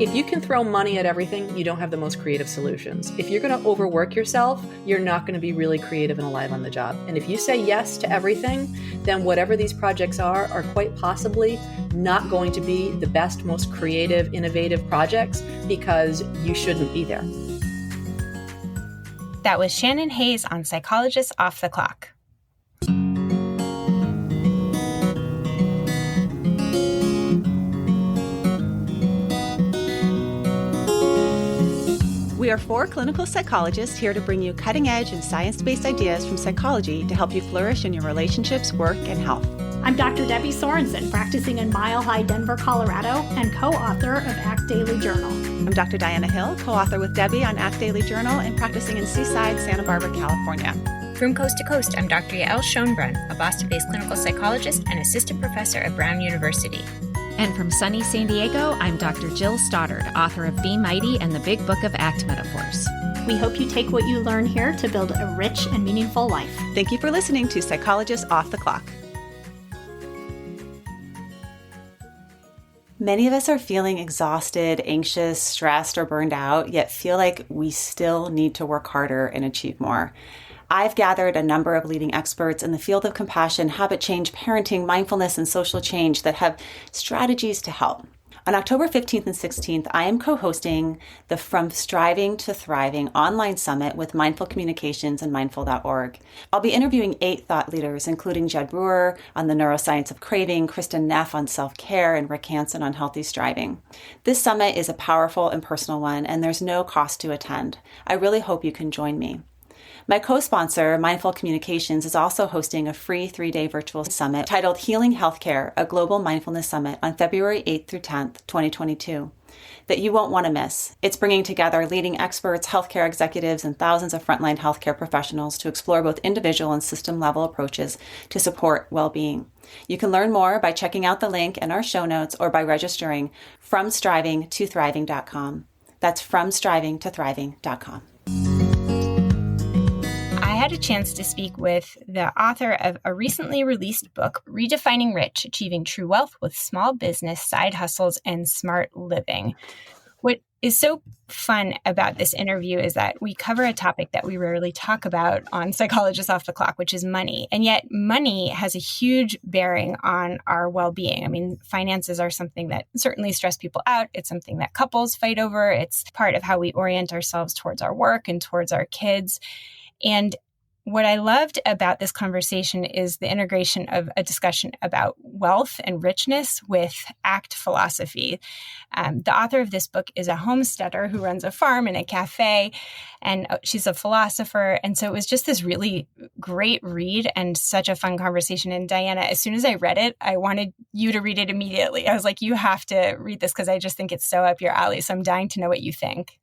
If you can throw money at everything, you don't have the most creative solutions. If you're going to overwork yourself, you're not going to be really creative and alive on the job. And if you say yes to everything, then whatever these projects are quite possibly not going to be the best, most creative, innovative projects because you shouldn't be there. That was Shannon Hayes on Psychologists Off the Clock. We are 4 clinical psychologists here to bring you cutting-edge and science-based ideas from psychology to help you flourish in your relationships, work, and health. I'm Dr. Debbie Sorensen, practicing in Mile High, Denver, Colorado, and co-author of Act Daily Journal. I'm Dr. Diana Hill, co-author with Debbie on Act Daily Journal and practicing in Seaside, Santa Barbara, California. From coast to coast, I'm Dr. Yael Schonbrun, a Boston-based clinical psychologist and assistant professor at Brown University. And from sunny San Diego, I'm Dr. Jill Stoddard, author of Be Mighty and the Big Book of Act Metaphors. We hope you take what you learn here to build a rich and meaningful life. Thank you for listening to Psychologists Off the Clock. Many of us are feeling exhausted, anxious, stressed, or burned out, yet feel like we still need to work harder and achieve more. I've gathered a number of leading experts in the field of compassion, habit change, parenting, mindfulness, and social change that have strategies to help. On October 15th and 16th, I am co-hosting the From Striving to Thriving online summit with Mindful Communications and mindful.org. I'll be interviewing 8 thought leaders, including Jed Brewer on the neuroscience of craving, Kristen Neff on self-care, and Rick Hansen on healthy striving. This summit is a powerful and personal one, and there's no cost to attend. I really hope you can join me. My co-sponsor, Mindful Communications, is also hosting a free 3-day virtual summit titled Healing Healthcare, a Global Mindfulness Summit on February 8th through 10th, 2022, that you won't want to miss. It's bringing together leading experts, healthcare executives, and thousands of frontline healthcare professionals to explore both individual and system-level approaches to support well-being. You can learn more by checking out the link in our show notes or by registering FromStrivingToThriving.com. That's FromStrivingToThriving.com. I had a chance to speak with the author of a recently released book, Redefining Rich, Achieving True Wealth with Small Business, Side Hustles, and Smart Living. What is so fun about this interview is that we cover a topic that we rarely talk about on Psychologists Off the Clock, which is money. And yet money has a huge bearing on our well-being. I mean, finances are something that certainly stress people out. It's something that couples fight over. It's part of how we orient ourselves towards our work and towards our kids. And what I loved about this conversation is the integration of a discussion about wealth and richness with ACT philosophy. The author of this book is a homesteader who runs a farm and a cafe, and she's a philosopher. And so it was just this really great read and such a fun conversation. And Diana, as soon as I read it, I wanted you to read it immediately. I was like, you have to read this because I just think it's so up your alley. So I'm dying to know what you think.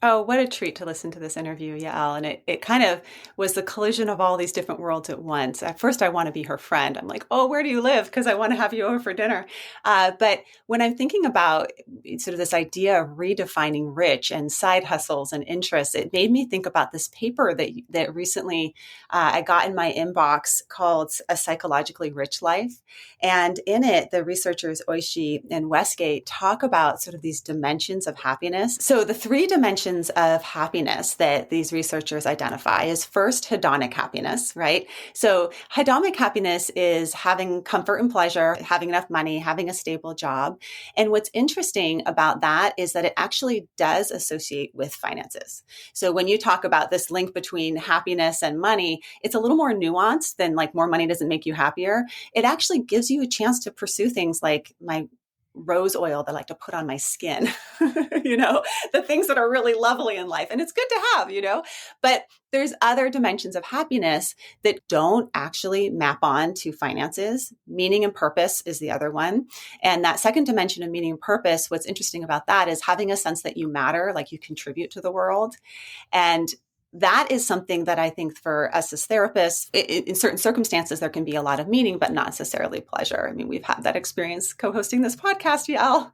Oh, what a treat to listen to this interview, Yael. And it kind of was the collision of all these different worlds at once. At first, I want to be her friend. I'm like, oh, where do you live? Because I want to have you over for dinner. But when I'm thinking about sort of this idea of redefining rich and side hustles and interests, it made me think about this paper that recently I got in my inbox called A Psychologically Rich Life. And in it, the researchers Oishi and Westgate talk about sort of these dimensions of happiness. So the 3 dimensions of happiness that these researchers identify is first hedonic happiness, right? So hedonic happiness is having comfort and pleasure, having enough money, having a stable job. And what's interesting about that is that it actually does associate with finances. So when you talk about this link between happiness and money, it's a little more nuanced than like more money doesn't make you happier. It actually gives you a chance to pursue things like my rose oil that I like to put on my skin, the things that are really lovely in life. And it's good to have, but there's other dimensions of happiness that don't actually map on to finances. Meaning and purpose is the other one. And that second dimension of meaning and purpose, what's interesting about that is having a sense that you matter, like you contribute to the world. And that is something that I think for us as therapists, in certain circumstances, there can be a lot of meaning, but not necessarily pleasure. I mean, we've had that experience co-hosting this podcast, Yael.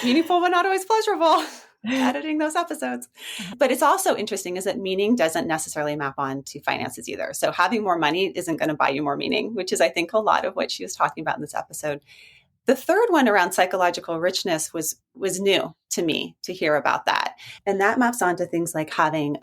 Meaningful, but not always pleasurable. Editing those episodes. But it's also interesting is that meaning doesn't necessarily map on to finances either. So having more money isn't going to buy you more meaning, which is, I think, a lot of what she was talking about in this episode. The third one around psychological richness was new to me to hear about that. And that maps onto things like having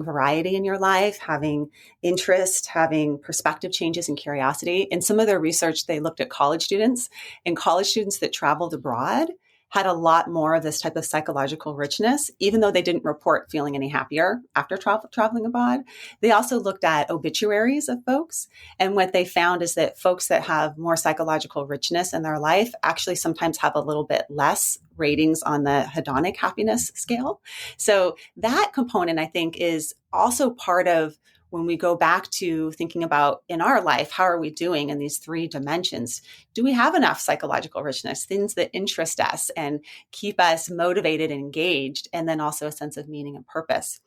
variety in your life, having interest, having perspective changes and curiosity. In some of their research, they looked at college students, and college students that traveled abroad had a lot more of this type of psychological richness, even though they didn't report feeling any happier after traveling abroad. They also looked at obituaries of folks. And what they found is that folks that have more psychological richness in their life actually sometimes have a little bit less ratings on the hedonic happiness scale. So that component, I think, is also part of when we go back to thinking about in our life, how are we doing in these three dimensions? Do we have enough psychological richness, things that interest us and keep us motivated and engaged, and then also a sense of meaning and purpose?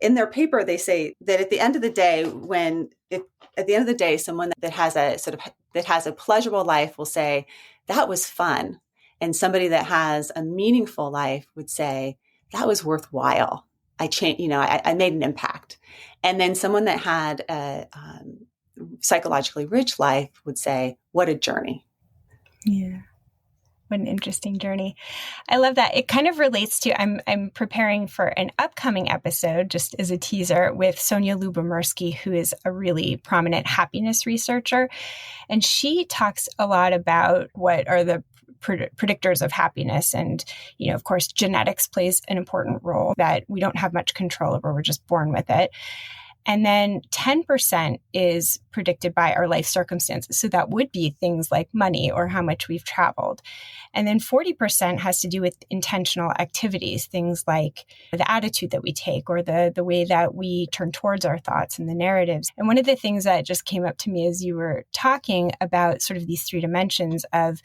In their paper, they say that at the end of the day, someone that has a pleasurable life will say, that was fun. And somebody that has a meaningful life would say, that was worthwhile. I made an impact. And then someone that had a psychologically rich life would say, what a journey. Yeah. What an interesting journey. I love that. It kind of relates to, I'm preparing for an upcoming episode, just as a teaser, with Sonia Lubomirsky, who is a really prominent happiness researcher. And she talks a lot about what are the predictors of happiness. And, of course, genetics plays an important role that we don't have much control over. We're just born with it. And then 10% is predicted by our life circumstances. So that would be things like money or how much we've traveled. And then 40% has to do with intentional activities, things like the attitude that we take or the way that we turn towards our thoughts and the narratives. And one of the things that just came up to me as you were talking about sort of these three dimensions of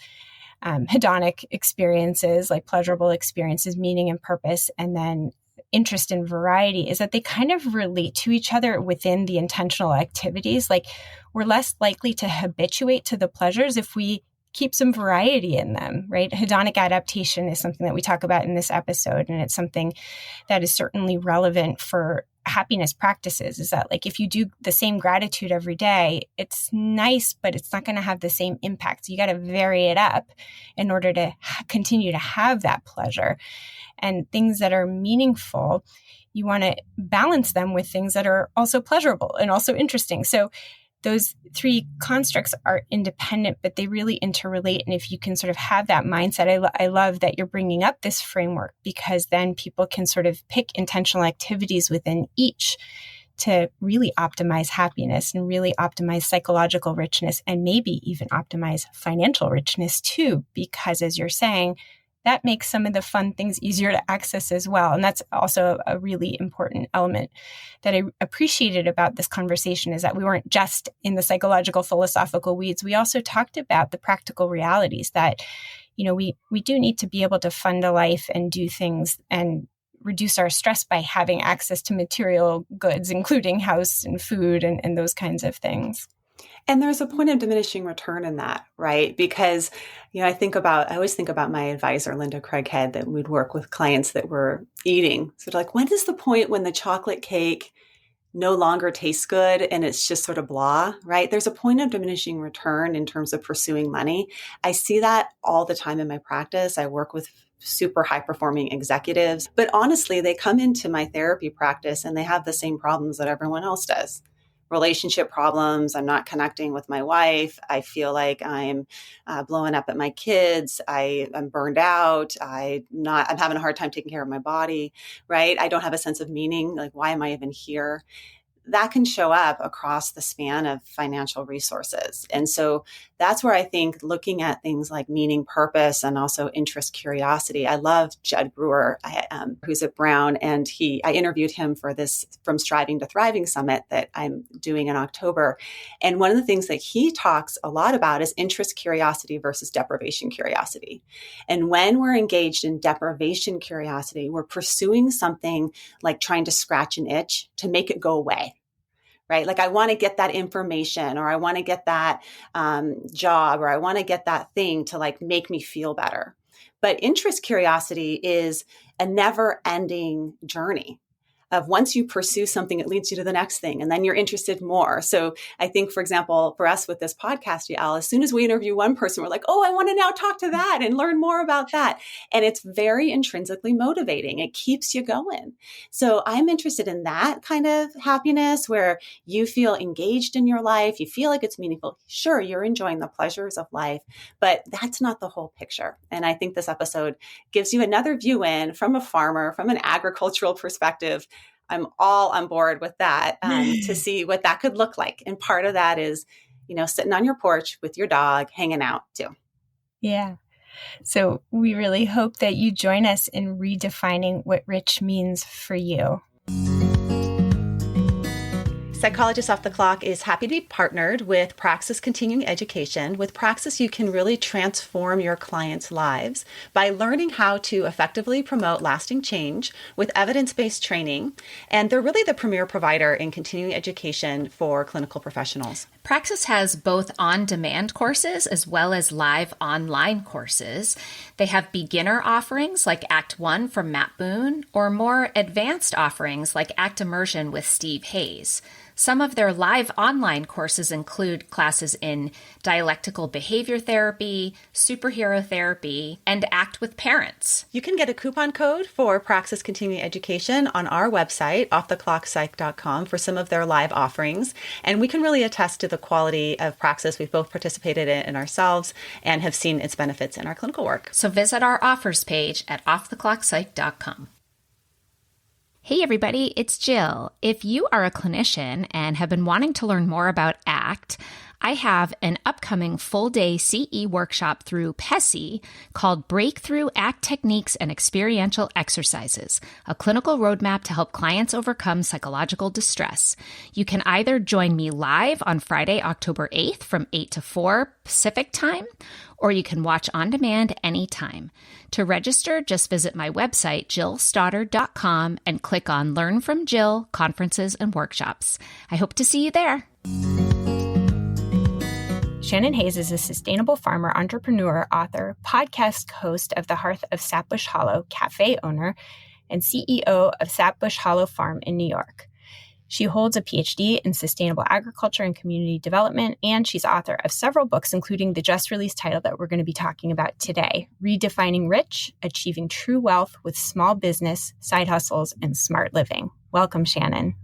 hedonic experiences, like pleasurable experiences, meaning and purpose, and then interest and variety, is that they kind of relate to each other within the intentional activities. Like we're less likely to habituate to the pleasures if we keep some variety in them, right? Hedonic adaptation is something that we talk about in this episode, and it's something that is certainly relevant for happiness practices. Is that like if you do the same gratitude every day, it's nice, but it's not going to have the same impact. So you got to vary it up in order to continue to have that pleasure. And things that are meaningful, you want to balance them with things that are also pleasurable and also interesting. So those three constructs are independent, but they really interrelate. And if you can sort of have that mindset, I love that you're bringing up this framework, because then people can sort of pick intentional activities within each to really optimize happiness and really optimize psychological richness, and maybe even optimize financial richness too, because as you're saying, that makes some of the fun things easier to access as well. And that's also a really important element that I appreciated about this conversation, is that we weren't just in the psychological, philosophical weeds. We also talked about the practical realities that, we do need to be able to fund a life and do things and reduce our stress by having access to material goods, including house and food and those kinds of things. And there's a point of diminishing return in that, right? Because, I always think about my advisor, Linda Craighead, that we'd work with clients that were eating. So like, when is the point when the chocolate cake no longer tastes good and it's just sort of blah, right? There's a point of diminishing return in terms of pursuing money. I see that all the time in my practice. I work with super high performing executives, but honestly, they come into my therapy practice and they have the same problems that everyone else does. Relationship problems. I'm not connecting with my wife. I feel like I'm blowing up at my kids. I'm burned out. I'm having a hard time taking care of my body, right? I don't have a sense of meaning. Like, why am I even here? That can show up across the span of financial resources. And so that's where I think looking at things like meaning, purpose, and also interest, curiosity. I love Judd Brewer, who's at Brown, and I interviewed him for this From Striving to Thriving Summit that I'm doing in October. And one of the things that he talks a lot about is interest curiosity versus deprivation curiosity. And when we're engaged in deprivation curiosity, we're pursuing something like trying to scratch an itch to make it go away. Right? Like, I want to get that information, or I want to get that job, or I want to get that thing to like make me feel better. But interest curiosity is a never ending journey of once you pursue something, it leads you to the next thing, and then you're interested more. So I think, for example, for us with this podcast, Yael, as soon as we interview one person, we're like, oh, I want to now talk to that and learn more about that. And it's very intrinsically motivating. It keeps you going. So I'm interested in that kind of happiness where you feel engaged in your life. You feel like it's meaningful. Sure, you're enjoying the pleasures of life, but that's not the whole picture. And I think this episode gives you another view in from a farmer, from an agricultural perspective. I'm all on board with that to see what that could look like. And part of that is, sitting on your porch with your dog, hanging out too. Yeah. So we really hope that you join us in redefining what rich means for you. Psychologist Off the Clock is happy to be partnered with Praxis Continuing Education. With Praxis, you can really transform your clients' lives by learning how to effectively promote lasting change with evidence-based training. And they're really the premier provider in continuing education for clinical professionals. Praxis has both on-demand courses as well as live online courses. They have beginner offerings like Act 1 from Matt Boone, or more advanced offerings like Act Immersion with Steve Hayes. Some of their live online courses include classes in dialectical behavior therapy, superhero therapy, and ACT with parents. You can get a coupon code for Praxis Continuing Education on our website, offtheclockpsych.com, for some of their live offerings. And we can really attest to the quality of Praxis. We've both participated in ourselves and have seen its benefits in our clinical work. So visit our offers page at offtheclockpsych.com. Hey everybody, it's Jill. If you are a clinician and have been wanting to learn more about ACT, I have an upcoming full-day CE workshop through PESI called Breakthrough ACT Techniques and Experiential Exercises, a clinical roadmap to help clients overcome psychological distress. You can either join me live on Friday, October 8th from 8 to 4 Pacific time, or you can watch on demand anytime. To register, just visit my website, jillstoddard.com, and click on Learn from Jill, Conferences and Workshops. I hope to see you there. Shannon Hayes is a sustainable farmer, entrepreneur, author, podcast host of the Hearth of Sapbush Hollow, cafe owner, and CEO of Sapbush Hollow Farm in New York. She holds a PhD in sustainable agriculture and community development, and she's author of several books, including the just-released title that we're going to be talking about today, Redefining Rich, Achieving True Wealth with Small Business, Side Hustles, and Smart Living. Welcome, Shannon.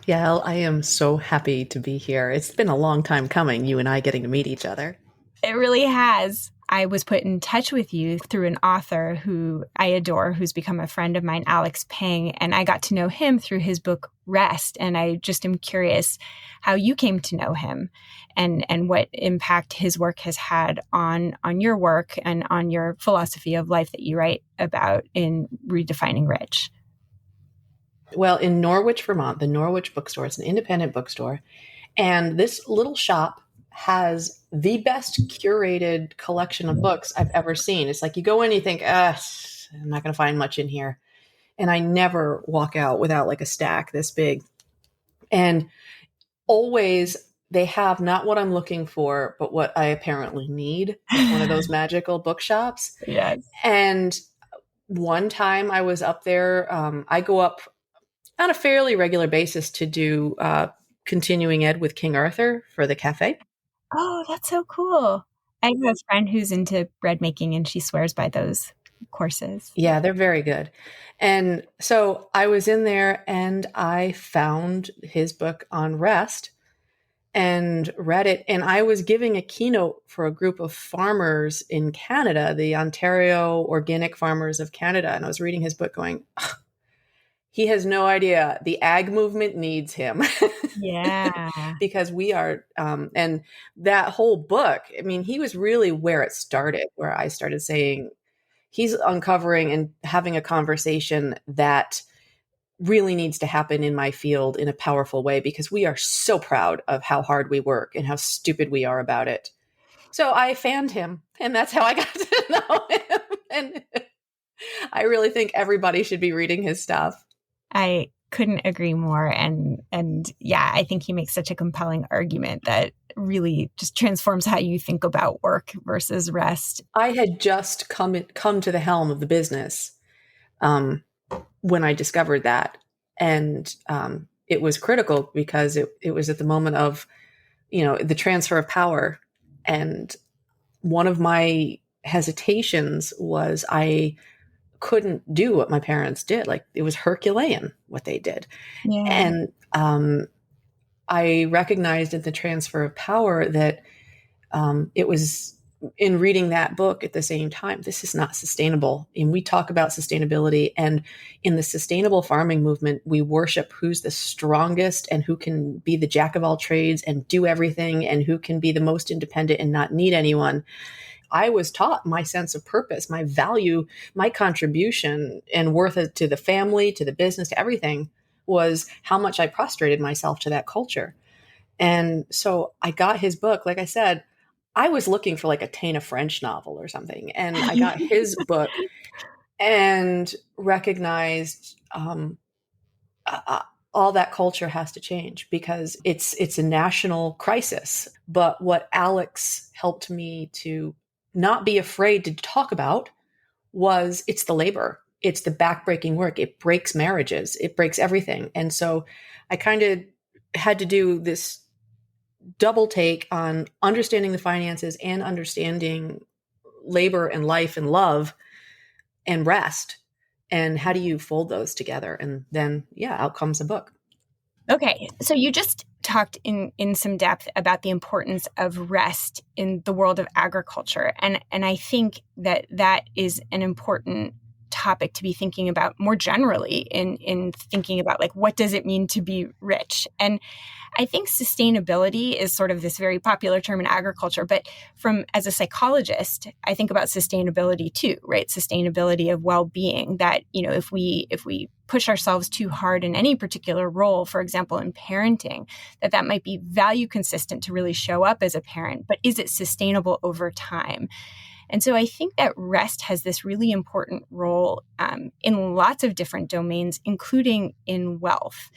Yael, I am so happy to be here. It's been a long time coming, you and I getting to meet each other. It really has. I was put in touch with you through an author who I adore, who's become a friend of mine, Alex Pang, and I got to know him through his book, Rest. And I just am curious how you came to know him and what impact his work has had on your work and on your philosophy of life that you write about in Redefining Rich. Well, in Norwich, Vermont, the Norwich bookstore, it's an independent bookstore, and this little shop has the best curated collection of books I've ever seen. It's like you go in and you think, I'm not going to find much in here. And I never walk out without like a stack this big. And always they have not what I'm looking for, but what I apparently need. It's one of those magical bookshops. Yes. And one time I was up there, I go up on a fairly regular basis to do continuing ed with King Arthur for the cafe. Oh, that's so cool. I have a friend who's into bread making and she swears by those courses. Yeah, they're very good. And so I was in there and I found his book on rest and read it. And I was giving a keynote for a group of farmers in Canada, the Ontario Organic Farmers of Canada. And I was reading his book going, he has no idea. The ag movement needs him. Yeah. Because we are, and that whole book, I mean, he was really where it started, where I started saying he's uncovering and having a conversation that really needs to happen in my field in a powerful way, because we are so proud of how hard we work and how stupid we are about it. So I fanned him, and that's how I got to know him. And I really think everybody should be reading his stuff. I couldn't agree more. And yeah, I think he makes such a compelling argument that really just transforms how you think about work versus rest. I had just come to the helm of the business when I discovered that. And it was critical because it was at the moment of, the transfer of power. And one of my hesitations was I couldn't do what my parents did. Like, it was Herculean what they did. Yeah. And I recognized in the transfer of power that it was in reading that book at the same time, this is not sustainable. And we talk about sustainability, and in the sustainable farming movement, we worship who's the strongest and who can be the jack of all trades and do everything and who can be the most independent and not need anyone. I was taught my sense of purpose, my value, my contribution and worth to the family, to the business, to everything was how much I prostrated myself to that culture. And so I got his book. Like I said, I was looking for like a Tana French novel or something. And I got his book and recognized all that culture has to change because it's a national crisis. But what Alex helped me to not be afraid to talk about was it's the labor. It's the backbreaking work. It breaks marriages. It breaks everything. And so I kind of had to do this double take on understanding the finances and understanding labor and life and love and rest. And how do you fold those together? And then, out comes a book. Okay. So you just talked in some depth about the importance of rest in the world of agriculture. And I think that is an important topic to be thinking about more generally in thinking about like, what does it mean to be rich? And I think sustainability is sort of this very popular term in agriculture, but as a psychologist, I think about sustainability too, right? Sustainability of well-being, that, if we push ourselves too hard in any particular role, for example, in parenting, that might be value consistent to really show up as a parent, but is it sustainable over time? And so I think that rest has this really important role in lots of different domains, including in wealth.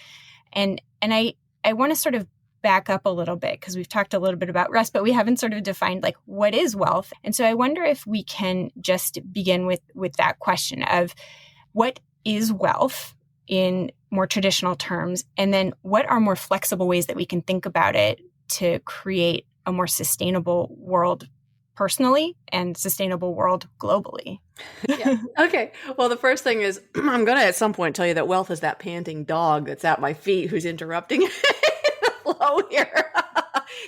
And I want to sort of back up a little bit because we've talked a little bit about rest, but we haven't sort of defined like what is wealth. And so I wonder if we can just begin with that question of what is wealth in more traditional terms, and then what are more flexible ways that we can think about it to create a more sustainable world personally and sustainable world globally. Yeah. Okay. Well, the first thing is I'm going to at some point tell you that wealth is that panting dog that's at my feet who's interrupting the flow here.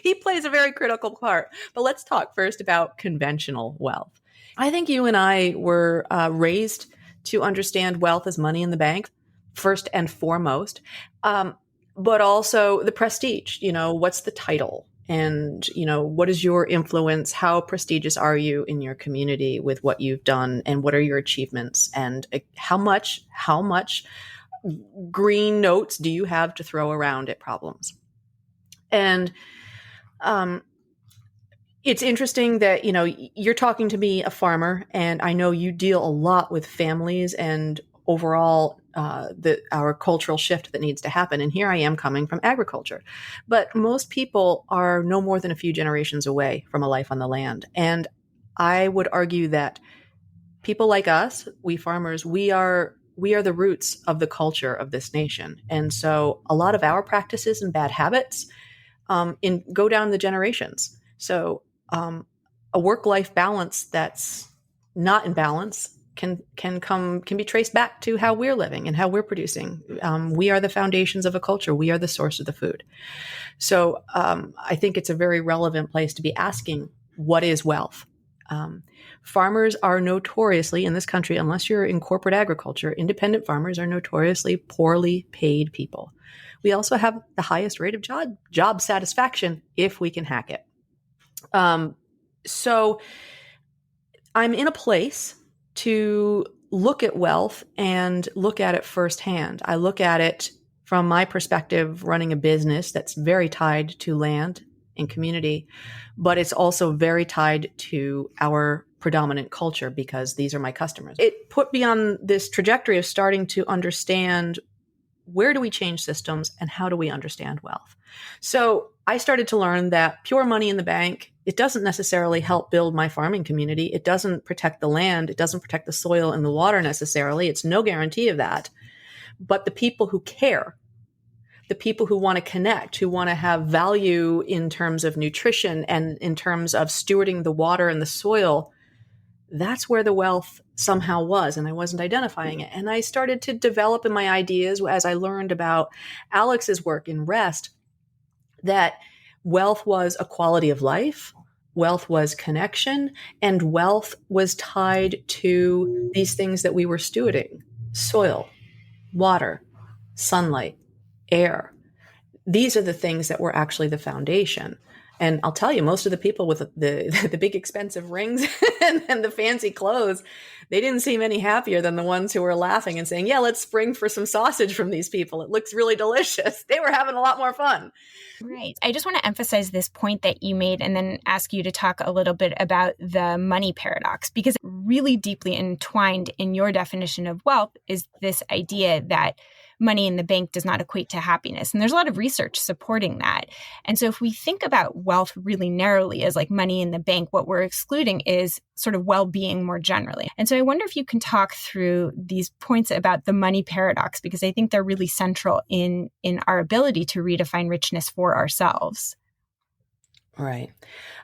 He plays a very critical part. But let's talk first about conventional wealth. I think you and I were raised to understand wealth as money in the bank, first and foremost, but also the prestige. What's the title? And, what is your influence? How prestigious are you in your community with what you've done? And what are your achievements? And how much green notes do you have to throw around at problems? And it's interesting that, you're talking to me, a farmer, and I know you deal a lot with families and overall our cultural shift that needs to happen. And here I am coming from agriculture. But most people are no more than a few generations away from a life on the land. And I would argue that people like us, we farmers, we are the roots of the culture of this nation. And so a lot of our practices and bad habits go down the generations. So a work-life balance that's not in balance can be traced back to how we're living and how we're producing. We are the foundations of a culture. We are the source of the food. So I think it's a very relevant place to be asking, what is wealth? Farmers are notoriously in this country, unless you're in corporate agriculture, independent farmers are notoriously poorly paid people. We also have the highest rate of job satisfaction if we can hack it. So I'm in a place to look at wealth and look at it firsthand. I look at it from my perspective, running a business that's very tied to land and community, but it's also very tied to our predominant culture because these are my customers. It put me on this trajectory of starting to understand, where do we change systems and how do we understand wealth? So I started to learn that pure money in the bank, it doesn't necessarily help build my farming community. It doesn't protect the land. It doesn't protect the soil and the water necessarily. It's no guarantee of that. but the people who care, the people who want to connect, who want to have value in terms of nutrition and in terms of stewarding the water and the soil, that's where the wealth somehow was. And I wasn't identifying it. And I started to develop in my ideas as I learned about Alex's work in rest, that wealth was a quality of life, wealth was connection, and wealth was tied to these things that we were stewarding: soil, water, sunlight, air. These are the things that were actually the foundation. And I'll tell you, most of the people with the big expensive rings and the fancy clothes, they didn't seem any happier than the ones who were laughing and saying, yeah, let's spring for some sausage from these people. It looks really delicious. They were having a lot more fun. Right. I just want to emphasize this point that you made and then ask you to talk a little bit about the money paradox, because really deeply entwined in your definition of wealth is this idea that money in the bank does not equate to happiness. And there's a lot of research supporting that. And so if we think about wealth really narrowly as like money in the bank, what we're excluding is sort of well-being more generally. And so I wonder if you can talk through these points about the money paradox, because I think they're really central in our ability to redefine richness for ourselves. Right.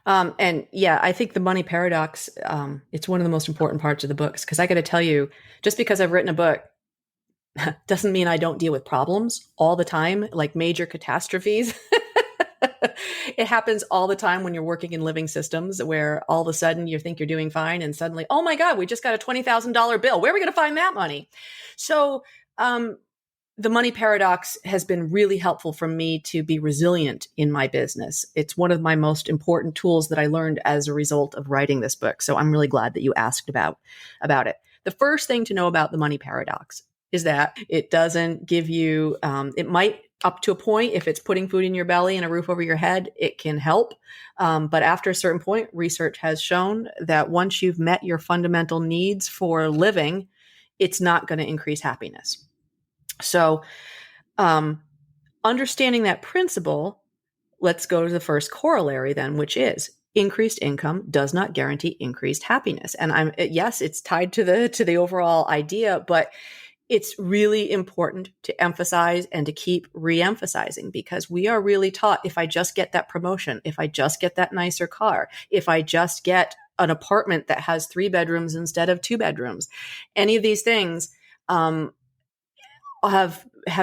And yeah, I think the money paradox, it's one of the most important parts of the books, because I got to tell you, just because I've written a book doesn't mean I don't deal with problems all the time, like major catastrophes. It happens all the time when you're working in living systems, where all of a sudden you think you're doing fine and suddenly, oh my God, we just got a $20,000 bill. Where are we going to find that money? So the money paradox has been really helpful for me to be resilient in my business. It's one of my most important tools that I learned as a result of writing this book. So I'm really glad that you asked about it. The first thing to know about the money paradox is that it doesn't give you, it might up to a point, if it's putting food in your belly and a roof over your head, it can help. But after a certain point, research has shown that once you've met your fundamental needs for living, it's not going to increase happiness. So understanding that principle, let's go to the first corollary then, which is increased income does not guarantee increased happiness. And yes, it's tied to the overall idea, but it's really important to emphasize and to keep re-emphasizing, because we are really taught, if I just get that promotion, if I just get that nicer car, if I just get an apartment that has 3 bedrooms instead of 2 bedrooms, any of these things have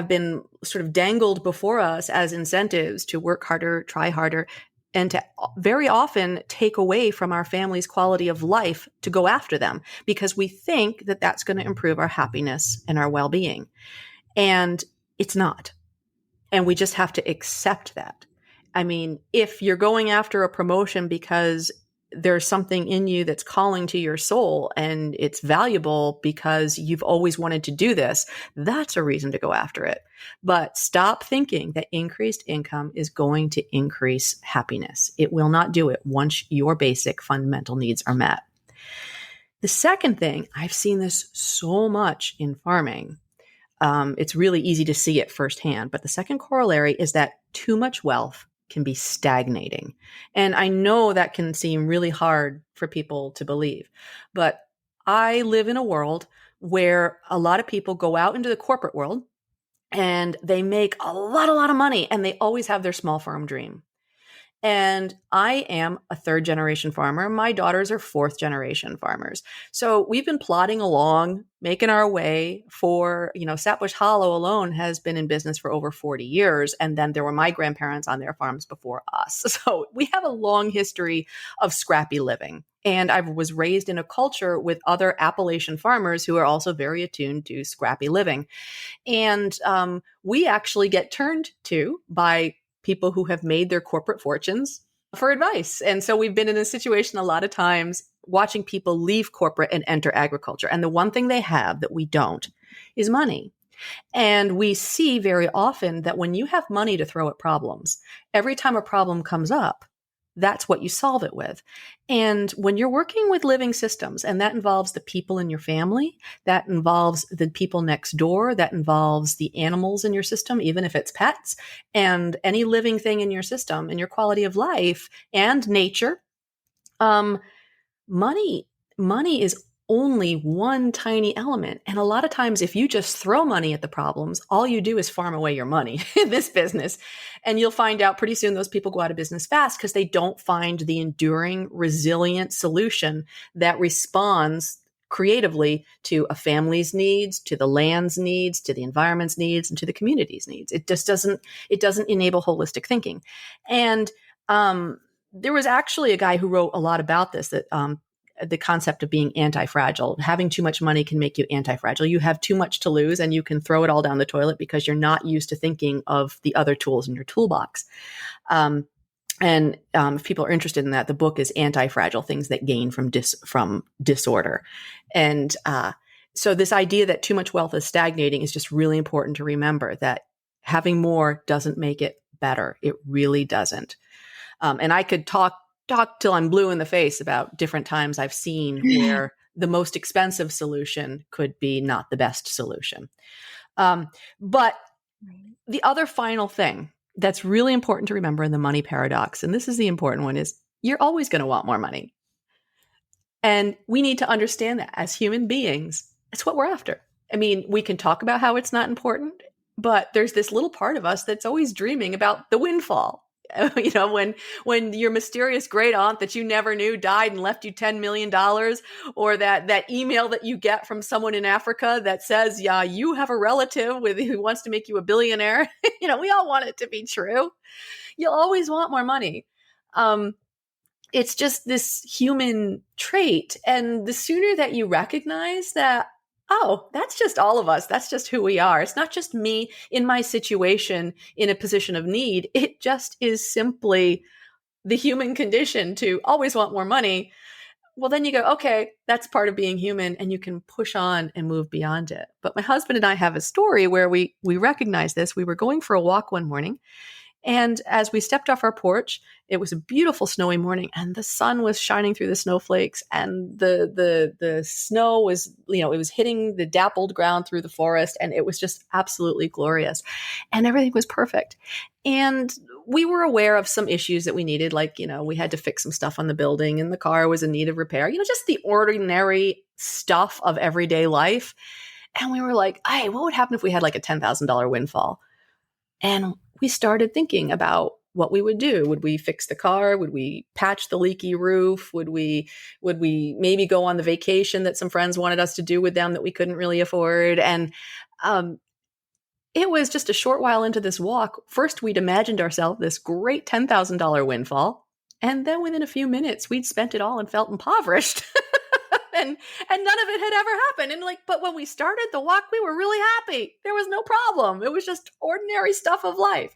been sort of dangled before us as incentives to work harder, try harder, and to very often take away from our family's quality of life to go after them, because we think that that's going to improve our happiness and our well-being. And it's not. And we just have to accept that. I mean, if you're going after a promotion because there's something in you that's calling to your soul and it's valuable because you've always wanted to do this, that's a reason to go after it. But stop thinking that increased income is going to increase happiness. It will not do it once your basic fundamental needs are met. The second thing, I've seen this so much in farming. It's really easy to see it firsthand. But the second corollary is that too much wealth can be stagnating. And I know that can seem really hard for people to believe, but I live in a world where a lot of people go out into the corporate world and they make a lot of money, and they always have their small farm dream. And I am a 3rd generation farmer. My daughters are 4th generation farmers. So we've been plodding along, making our way for, Sapbush Hollow alone has been in business for over 40 years. And then there were my grandparents on their farms before us. So we have a long history of scrappy living. And I was raised in a culture with other Appalachian farmers who are also very attuned to scrappy living. And we actually get turned to by people who have made their corporate fortunes for advice. And so we've been in a situation a lot of times watching people leave corporate and enter agriculture. And the one thing they have that we don't is money. And we see very often that when you have money to throw at problems, every time a problem comes up, that's what you solve it with. And when you're working with living systems, and that involves the people in your family, that involves the people next door, that involves the animals in your system, even if it's pets, and any living thing in your system and your quality of life and nature, money is only one tiny element. And a lot of times, if you just throw money at the problems, all you do is farm away your money in this business. And you'll find out pretty soon those people go out of business fast because they don't find the enduring, resilient solution that responds creatively to a family's needs, to the land's needs, to the environment's needs, and to the community's needs. It just doesn't enable holistic thinking. And there was actually a guy who wrote a lot about this, that the concept of being anti-fragile. Having too much money can make you anti-fragile. You have too much to lose and you can throw it all down the toilet because you're not used to thinking of the other tools in your toolbox. If people are interested in that, the book is Anti-Fragile: Things That Gain from Disorder. And so this idea that too much wealth is stagnating is just really important to remember, that having more doesn't make it better. It really doesn't. And I could talk till I'm blue in the face about different times I've seen where the most expensive solution could be not the best solution. But the other final thing that's really important to remember in the money paradox, and this is the important one, is you're always going to want more money. And we need to understand that as human beings, it's what we're after. I mean, we can talk about how it's not important, but there's this little part of us that's always dreaming about the windfall. You know, when your mysterious great aunt that you never knew died and left you $10 million, or that email that you get from someone in Africa that says, yeah, you have a relative who wants to make you a billionaire. You know, we all want it to be true. You'll always want more money. It's just this human trait. And the sooner that you recognize that, oh, that's just all of us. That's just who we are. It's not just me in my situation in a position of need. It just is simply the human condition to always want more money. Well, then you go, okay, that's part of being human, and you can push on and move beyond it. But my husband and I have a story where we recognize this. We were going for a walk one morning, and as we stepped off our porch, it was a beautiful snowy morning, and the sun was shining through the snowflakes, and the snow was, it was hitting the dappled ground through the forest, and it was just absolutely glorious, and everything was perfect. And we were aware of some issues that we needed, like, we had to fix some stuff on the building, and the car was in need of repair, just the ordinary stuff of everyday life. And we were like, hey, what would happen if we had like a $10,000 windfall? And we started thinking about what we would do. Would we fix the car? Would we patch the leaky roof? Would we maybe go on the vacation that some friends wanted us to do with them that we couldn't really afford? And it was just a short while into this walk. First, we'd imagined ourselves this great $10,000 windfall. And then within a few minutes, we'd spent it all and felt impoverished. And none of it had ever happened. And but when we started the walk, we were really happy. There was no problem. It was just ordinary stuff of life.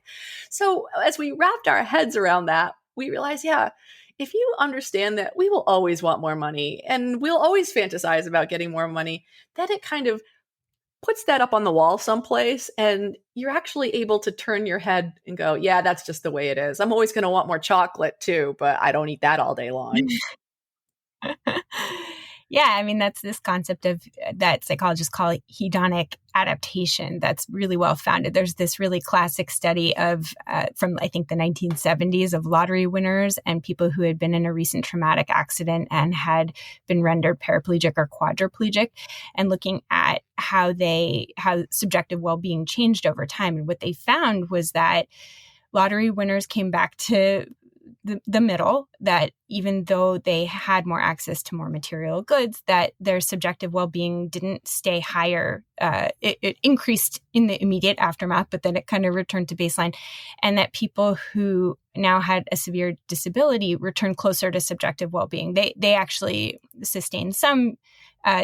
So as we wrapped our heads around that, we realized, yeah, if you understand that we will always want more money and we'll always fantasize about getting more money, then it kind of puts that up on the wall someplace, and you're actually able to turn your head and go, yeah, that's just the way it is. I'm always going to want more chocolate too, but I don't eat that all day long. Yeah, I mean, that's this concept of that psychologists call hedonic adaptation that's really well founded. There's this really classic study of from, I think, the 1970s of lottery winners and people who had been in a recent traumatic accident and had been rendered paraplegic or quadriplegic, and looking at how subjective well-being changed over time. And what they found was that lottery winners came back to the middle, that even though they had more access to more material goods, that their subjective well-being didn't stay higher. It increased in the immediate aftermath, but then it kind of returned to baseline. And that people who now had a severe disability returned closer to subjective well-being. They actually sustained some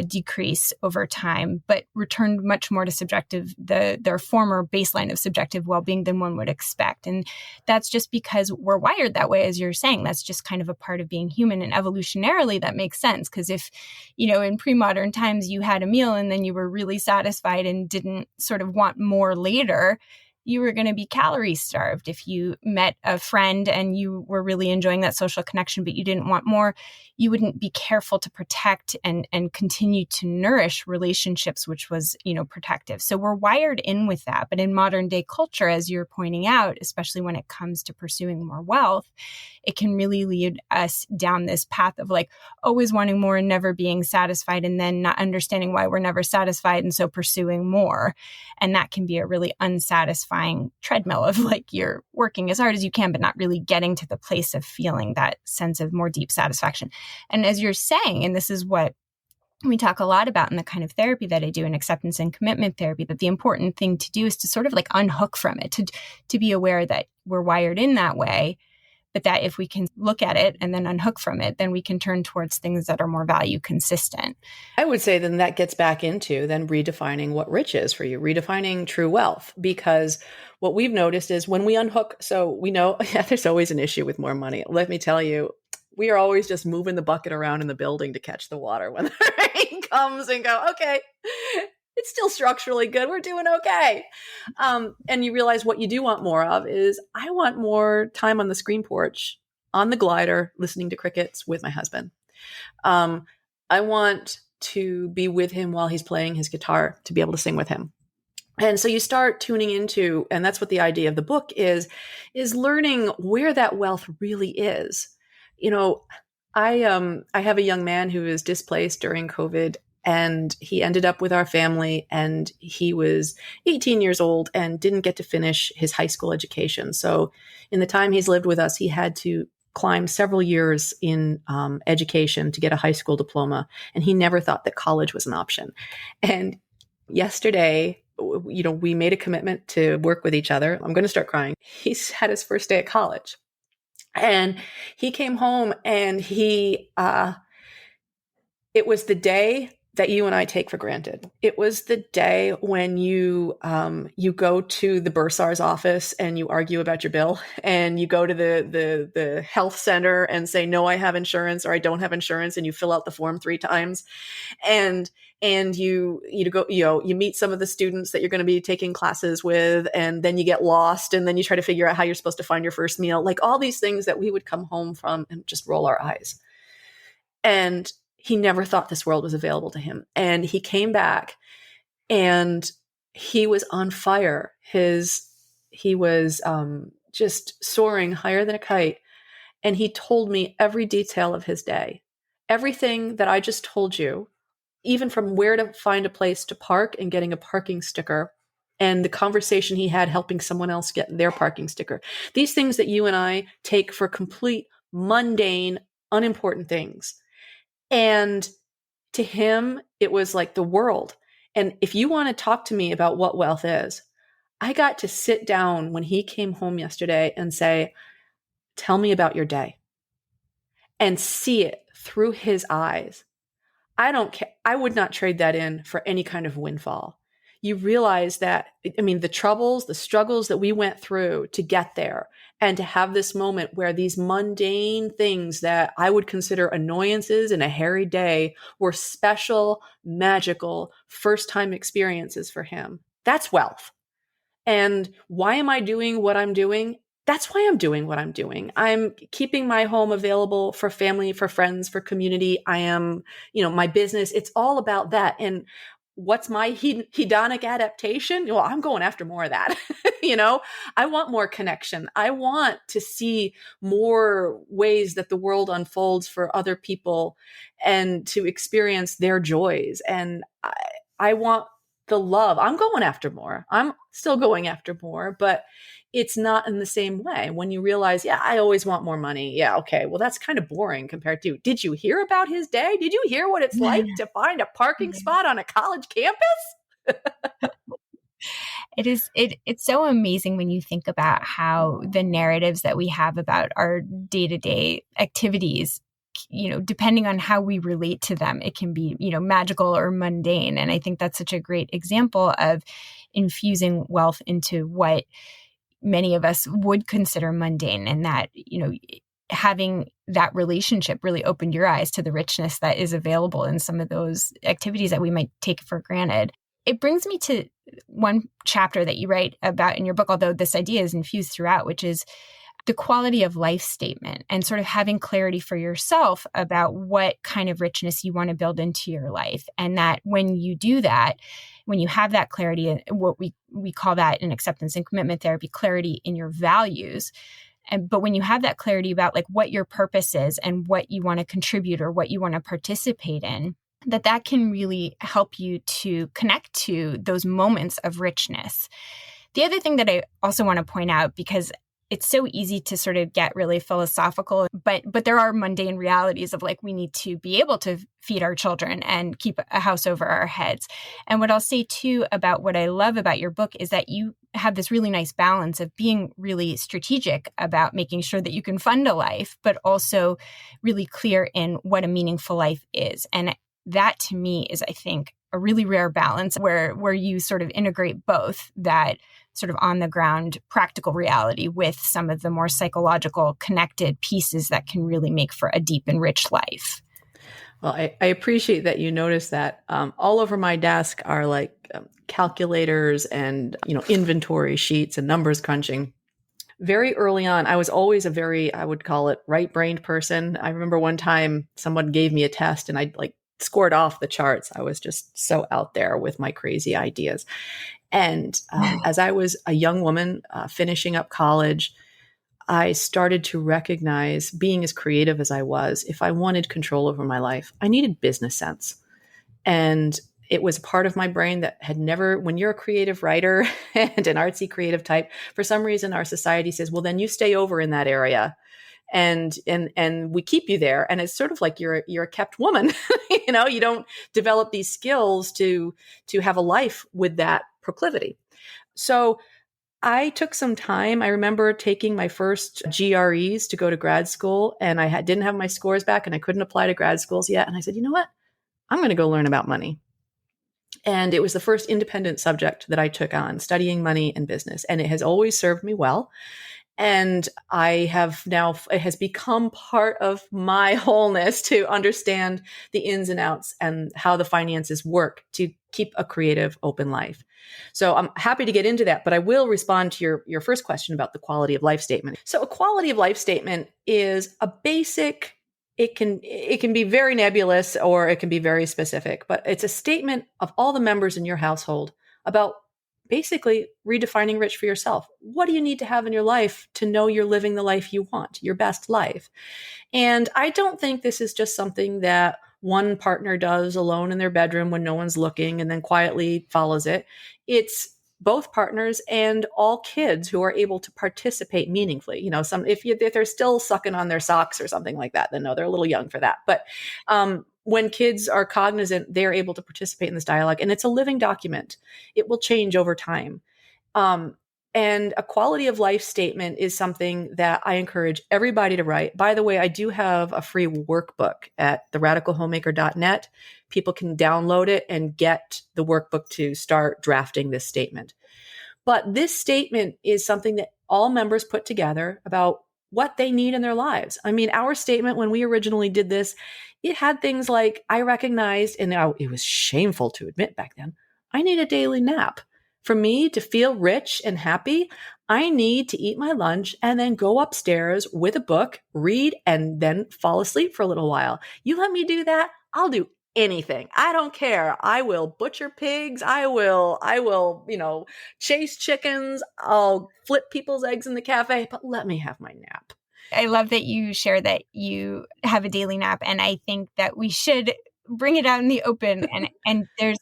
decrease over time, but returned much more to their former baseline of subjective well-being than one would expect. And that's just because we're wired that way, as you're saying. That's just kind of a part of being human. And evolutionarily, that makes sense. Because if, in pre-modern times, you had a meal and then you were really satisfied and didn't sort of want more later, you were going to be calorie starved. If you met a friend and you were really enjoying that social connection, but you didn't want more, you wouldn't be careful to protect and continue to nourish relationships, which was, protective. So we're wired in with that. But in modern day culture, as you're pointing out, especially when it comes to pursuing more wealth, it can really lead us down this path of like always wanting more and never being satisfied, and then not understanding why we're never satisfied. And so pursuing more. And that can be a really unsatisfying treadmill of like you're working as hard as you can, but not really getting to the place of feeling that sense of more deep satisfaction. And as you're saying, and this is what we talk a lot about in the kind of therapy that I do in acceptance and commitment therapy, that the important thing to do is to sort of like unhook from it, to be aware that we're wired in that way, but that if we can look at it and then unhook from it, then we can turn towards things that are more value consistent. I would say then that gets back into then redefining what rich is for you, redefining true wealth, because what we've noticed is when we unhook, so we know there's always an issue with more money. Let me tell you, we are always just moving the bucket around in the building to catch the water when the rain comes and go, okay, it's still structurally good. We're doing okay. And you realize what you do want more of is I want more time on the screen porch, on the glider, listening to crickets with my husband. I want to be with him while he's playing his guitar, to be able to sing with him. And so you start tuning into, and that's what the idea of the book is learning where that wealth really is. I have a young man who was displaced during COVID, and he ended up with our family, and he was 18 years old and didn't get to finish his high school education. So in the time he's lived with us, he had to climb several years in education to get a high school diploma. And he never thought that college was an option. And yesterday, we made a commitment to work with each other. I'm going to start crying. He's had his first day at college. And he came home, and it was the day that you and I take for granted. It was the day when you go to the bursar's office and you argue about your bill, and you go to the health center and say, no, I have insurance, or I don't have insurance. And you fill out the form 3 times, and you go, you meet some of the students that you're going to be taking classes with, and then you get lost, and then you try to figure out how you're supposed to find your first meal, like all these things that we would come home from and just roll our eyes. And he never thought this world was available to him. And he came back, and he was on fire. He was just soaring higher than a kite. And he told me every detail of his day, everything that I just told you, even from where to find a place to park and getting a parking sticker, and the conversation he had helping someone else get their parking sticker. These things that you and I take for complete, mundane, unimportant things. And to him, it was like the world. And if you want to talk to me about what wealth is, I got to sit down when he came home yesterday and say, tell me about your day, and see it through his eyes. I don't care. I would not trade that in for any kind of windfall. You realize that, the troubles, the struggles that we went through to get there, and to have this moment where these mundane things that I would consider annoyances in a hairy day were special, magical, first-time experiences for him. That's wealth. And why am I doing what I'm doing? That's why I'm doing what I'm doing. I'm keeping my home available for family, for friends, for community. I am, my business. It's all about that. And what's my hedonic adaptation? Well, I'm going after more of that. I want more connection. I want to see more ways that the world unfolds for other people, and to experience their joys. And I want the love. I'm going after more. I'm still going after more, but it's not in the same way. When you realize, I always want more money. Yeah, okay. Well, that's kind of boring compared to, did you hear about his day? Did you hear what it's like to find a parking spot on a college campus? It's so amazing when you think about how the narratives that we have about our day-to-day activities, depending on how we relate to them, it can be, magical or mundane. And I think that's such a great example of infusing wealth into what many of us would consider mundane, and that, having that relationship really opened your eyes to the richness that is available in some of those activities that we might take for granted. It brings me to one chapter that you write about in your book, although this idea is infused throughout, which is the quality of life statement and sort of having clarity for yourself about what kind of richness you want to build into your life. And that when you do that, when you have that clarity, what we call that in acceptance and commitment therapy, clarity in your values. But when you have that clarity about like what your purpose is and what you want to contribute or what you want to participate in, that can really help you to connect to those moments of richness. The other thing that I also want to point out, because it's so easy to sort of get really philosophical, but there are mundane realities of like, we need to be able to feed our children and keep a house over our heads. And what I'll say too about what I love about your book is that you have this really nice balance of being really strategic about making sure that you can fund a life, but also really clear in what a meaningful life is. And that to me is, I think, a really rare balance where you sort of integrate both that sort of on the ground practical reality with some of the more psychological connected pieces that can really make for a deep and rich life. Well, I appreciate that you noticed that. All over my desk are like calculators and, inventory sheets and numbers crunching. Very early on, I was always a very, I would call it right-brained person. I remember one time someone gave me a test and I scored off the charts. I was just so out there with my crazy ideas. And as I was a young woman finishing up college, I started to recognize, being as creative as I was, if I wanted control over my life, I needed business sense. And it was part of my brain that had never, when you're a creative writer and an artsy creative type, for some reason our society says, well, then you stay over in that area. And we keep you there. And it's sort of like you're a kept woman. You don't develop these skills to have a life with that proclivity. So I took some time. I remember taking my first GREs to go to grad school, and I didn't have my scores back and I couldn't apply to grad schools yet. And I said, you know what? I'm going to go learn about money. And it was the first independent subject that I took on, studying money and business. And it has always served me well. And it has become part of my wholeness to understand the ins and outs and how the finances work to keep a creative, open life. So I'm happy to get into that, but I will respond to your first question about the quality of life statement. So a quality of life statement is a basic, it can be very nebulous or it can be very specific, but it's a statement of all the members in your household about basically redefining rich for yourself. What do you need to have in your life to know you're living the life you want, your best life? And I don't think this is just something that one partner does alone in their bedroom when no one's looking and then quietly follows it. It's both partners and all kids who are able to participate meaningfully. If they're still sucking on their socks or something like that, then no, they're a little young for that. But when kids are cognizant, they're able to participate in this dialogue, and it's a living document. It will change over time. And a quality of life statement is something that I encourage everybody to write. By the way, I do have a free workbook at theradicalhomemaker.net. People can download it and get the workbook to start drafting this statement. But this statement is something that all members put together about what they need in their lives. I mean, our statement when we originally did this, it had things like, I recognized, and now it was shameful to admit back then, I need a daily nap. For me to feel rich and happy, I need to eat my lunch and then go upstairs with a book, read, and then fall asleep for a little while. You let me do that, I'll do anything. I don't care. I will butcher pigs. I will, chase chickens. I'll flip people's eggs in the cafe, but let me have my nap. I love that you share that you have a daily nap. And I think that we should bring it out in the open. And there's,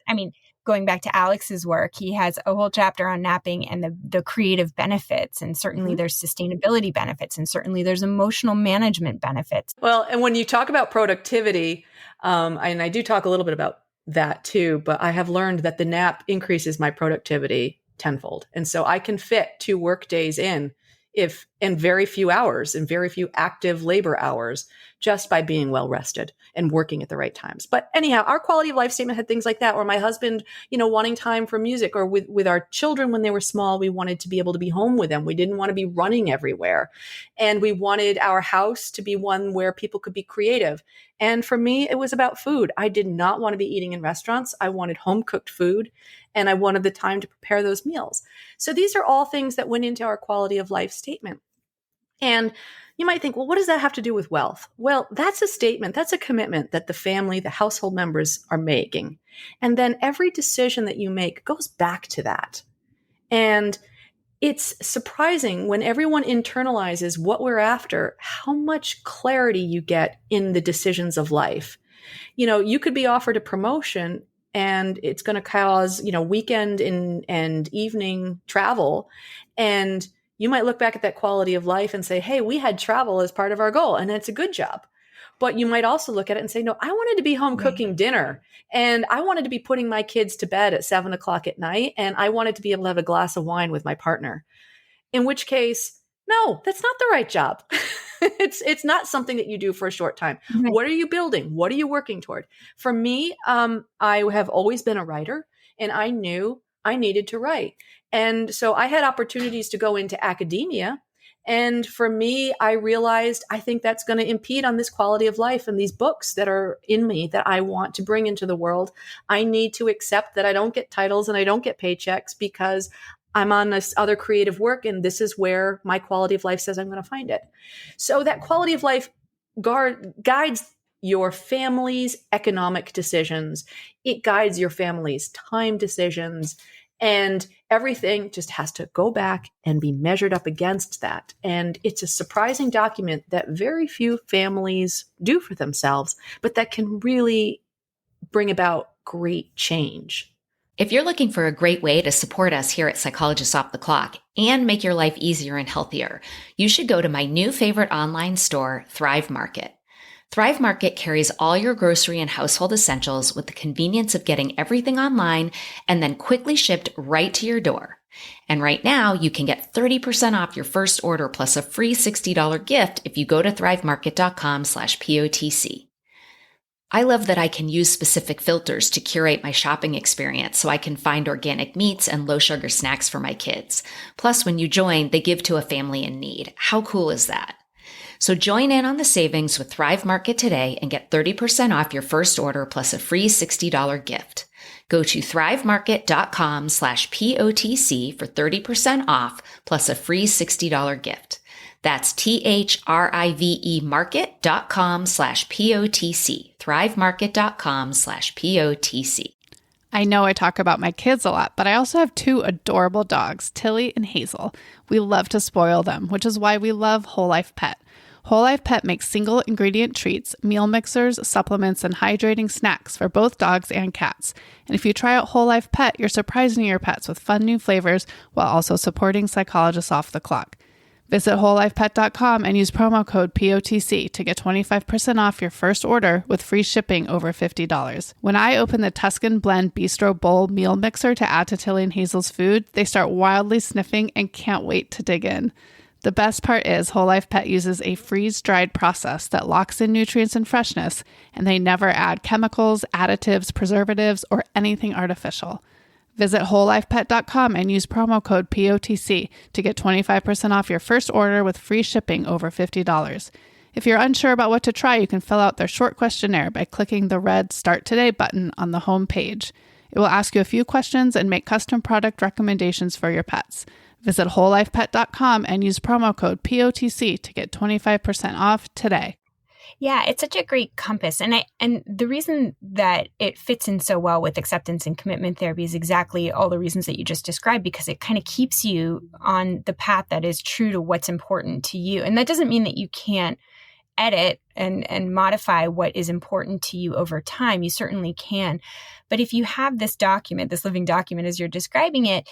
going back to Alex's work, he has a whole chapter on napping and the creative benefits. And certainly there's sustainability benefits. And certainly there's emotional management benefits. Well, and when you talk about productivity, and I do talk a little bit about that too, but I have learned that the nap increases my productivity tenfold. And so I can fit 2 work days in very few hours and very few active labor hours just by being well rested and working at the right times. But anyhow, our quality of life statement had things like that, or my husband, wanting time for music, or with our children when they were small, we wanted to be able to be home with them. We didn't want to be running everywhere. And we wanted our house to be one where people could be creative. And for me, it was about food. I did not want to be eating in restaurants. I wanted home cooked food, and I wanted the time to prepare those meals. So these are all things that went into our quality of life statement. And you might think, well, what does that have to do with wealth? Well, that's a statement. That's a commitment that the family, the household members are making. And then every decision that you make goes back to that. And it's surprising when everyone internalizes what we're after, how much clarity you get in the decisions of life. You could be offered a promotion and it's going to cause, weekend and evening travel. And you might look back at that quality of life and say, hey, we had travel as part of our goal, and it's a good job. But you might also look at it and say, no, I wanted to be home cooking dinner, and I wanted to be putting my kids to bed at 7:00 at night, and I wanted to be able to have a glass of wine with my partner. In which case, no, that's not the right job. It's not something that you do for a short time. Right. What are you building? What are you working toward? For me, I have always been a writer, and I knew I needed to write. And so I had opportunities to go into academia. And for me, I realized I think that's going to impede on this quality of life and these books that are in me that I want to bring into the world. I need to accept that I don't get titles and I don't get paychecks because I'm on this other creative work, and this is where my quality of life says I'm going to find it. So that quality of life guides your family's economic decisions. It guides your family's time decisions, and everything just has to go back and be measured up against that. And it's a surprising document that very few families do for themselves, but that can really bring about great change. If you're looking for a great way to support us here at Psychologists Off the Clock and make your life easier and healthier, you should go to my new favorite online store, Thrive Market. Thrive Market carries all your grocery and household essentials with the convenience of getting everything online and then quickly shipped right to your door. And right now, you can get 30% off your first order plus a free $60 gift if you go to thrivemarket.com/POTC. I love that I can use specific filters to curate my shopping experience so I can find organic meats and low sugar snacks for my kids. Plus, when you join, they give to a family in need. How cool is that? So join in on the savings with Thrive Market today and get 30% off your first order plus a free $60 gift. Go to thrivemarket.com/POTC for 30% off plus a free $60 gift. That's THRIVE market.com/POTC. thrivemarket.com/POTC. I know I talk about my kids a lot, but I also have two adorable dogs, Tilly and Hazel. We love to spoil them, which is why we love Whole Life Pet. Whole Life Pet makes single ingredient treats, meal mixers, supplements, and hydrating snacks for both dogs and cats. And if you try out Whole Life Pet, you're surprising your pets with fun new flavors while also supporting Psychologists Off the Clock. Visit wholelifepet.com and use promo code POTC to get 25% off your first order with free shipping over $50. When I open the Tuscan Blend Bistro Bowl meal mixer to add to Tilly and Hazel's food, they start wildly sniffing and can't wait to dig in. The best part is Whole Life Pet uses a freeze-dried process that locks in nutrients and freshness, and they never add chemicals, additives, preservatives, or anything artificial. Visit wholelifepet.com and use promo code POTC to get 25% off your first order with free shipping over $50. If you're unsure about what to try, you can fill out their short questionnaire by clicking the red Start Today button on the home page. It will ask you a few questions and make custom product recommendations for your pets. Visit wholelifepet.com and use promo code POTC to get 25% off today. Yeah, it's such a great compass. And the reason that it fits in so well with acceptance and commitment therapy is exactly all the reasons that you just described, because it kind of keeps you on the path that is true to what's important to you. And that doesn't mean that you can't edit and modify what is important to you over time. You certainly can. But if you have this document, this living document as you're describing it,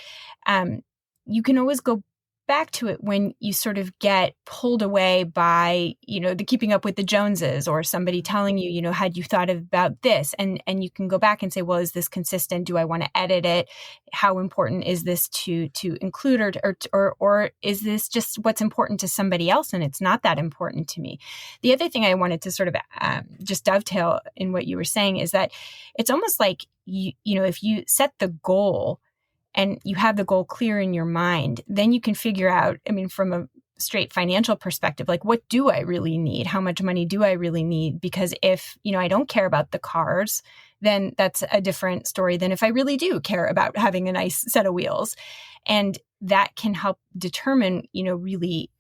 you can always go back to it when you sort of get pulled away by, the keeping up with the Joneses or somebody telling you, had you thought about this? And you can go back and say, well, is this consistent? Do I want to edit it? How important is this to include or is this just what's important to somebody else and it's not that important to me? The other thing I wanted to sort of just dovetail in what you were saying is that it's almost like, if you set the goal and you have the goal clear in your mind, then you can figure out, from a straight financial perspective, like, what do I really need? How much money do I really need? Because if, I don't care about the cars, then that's a different story than if I really do care about having a nice set of wheels. And that can help determine, really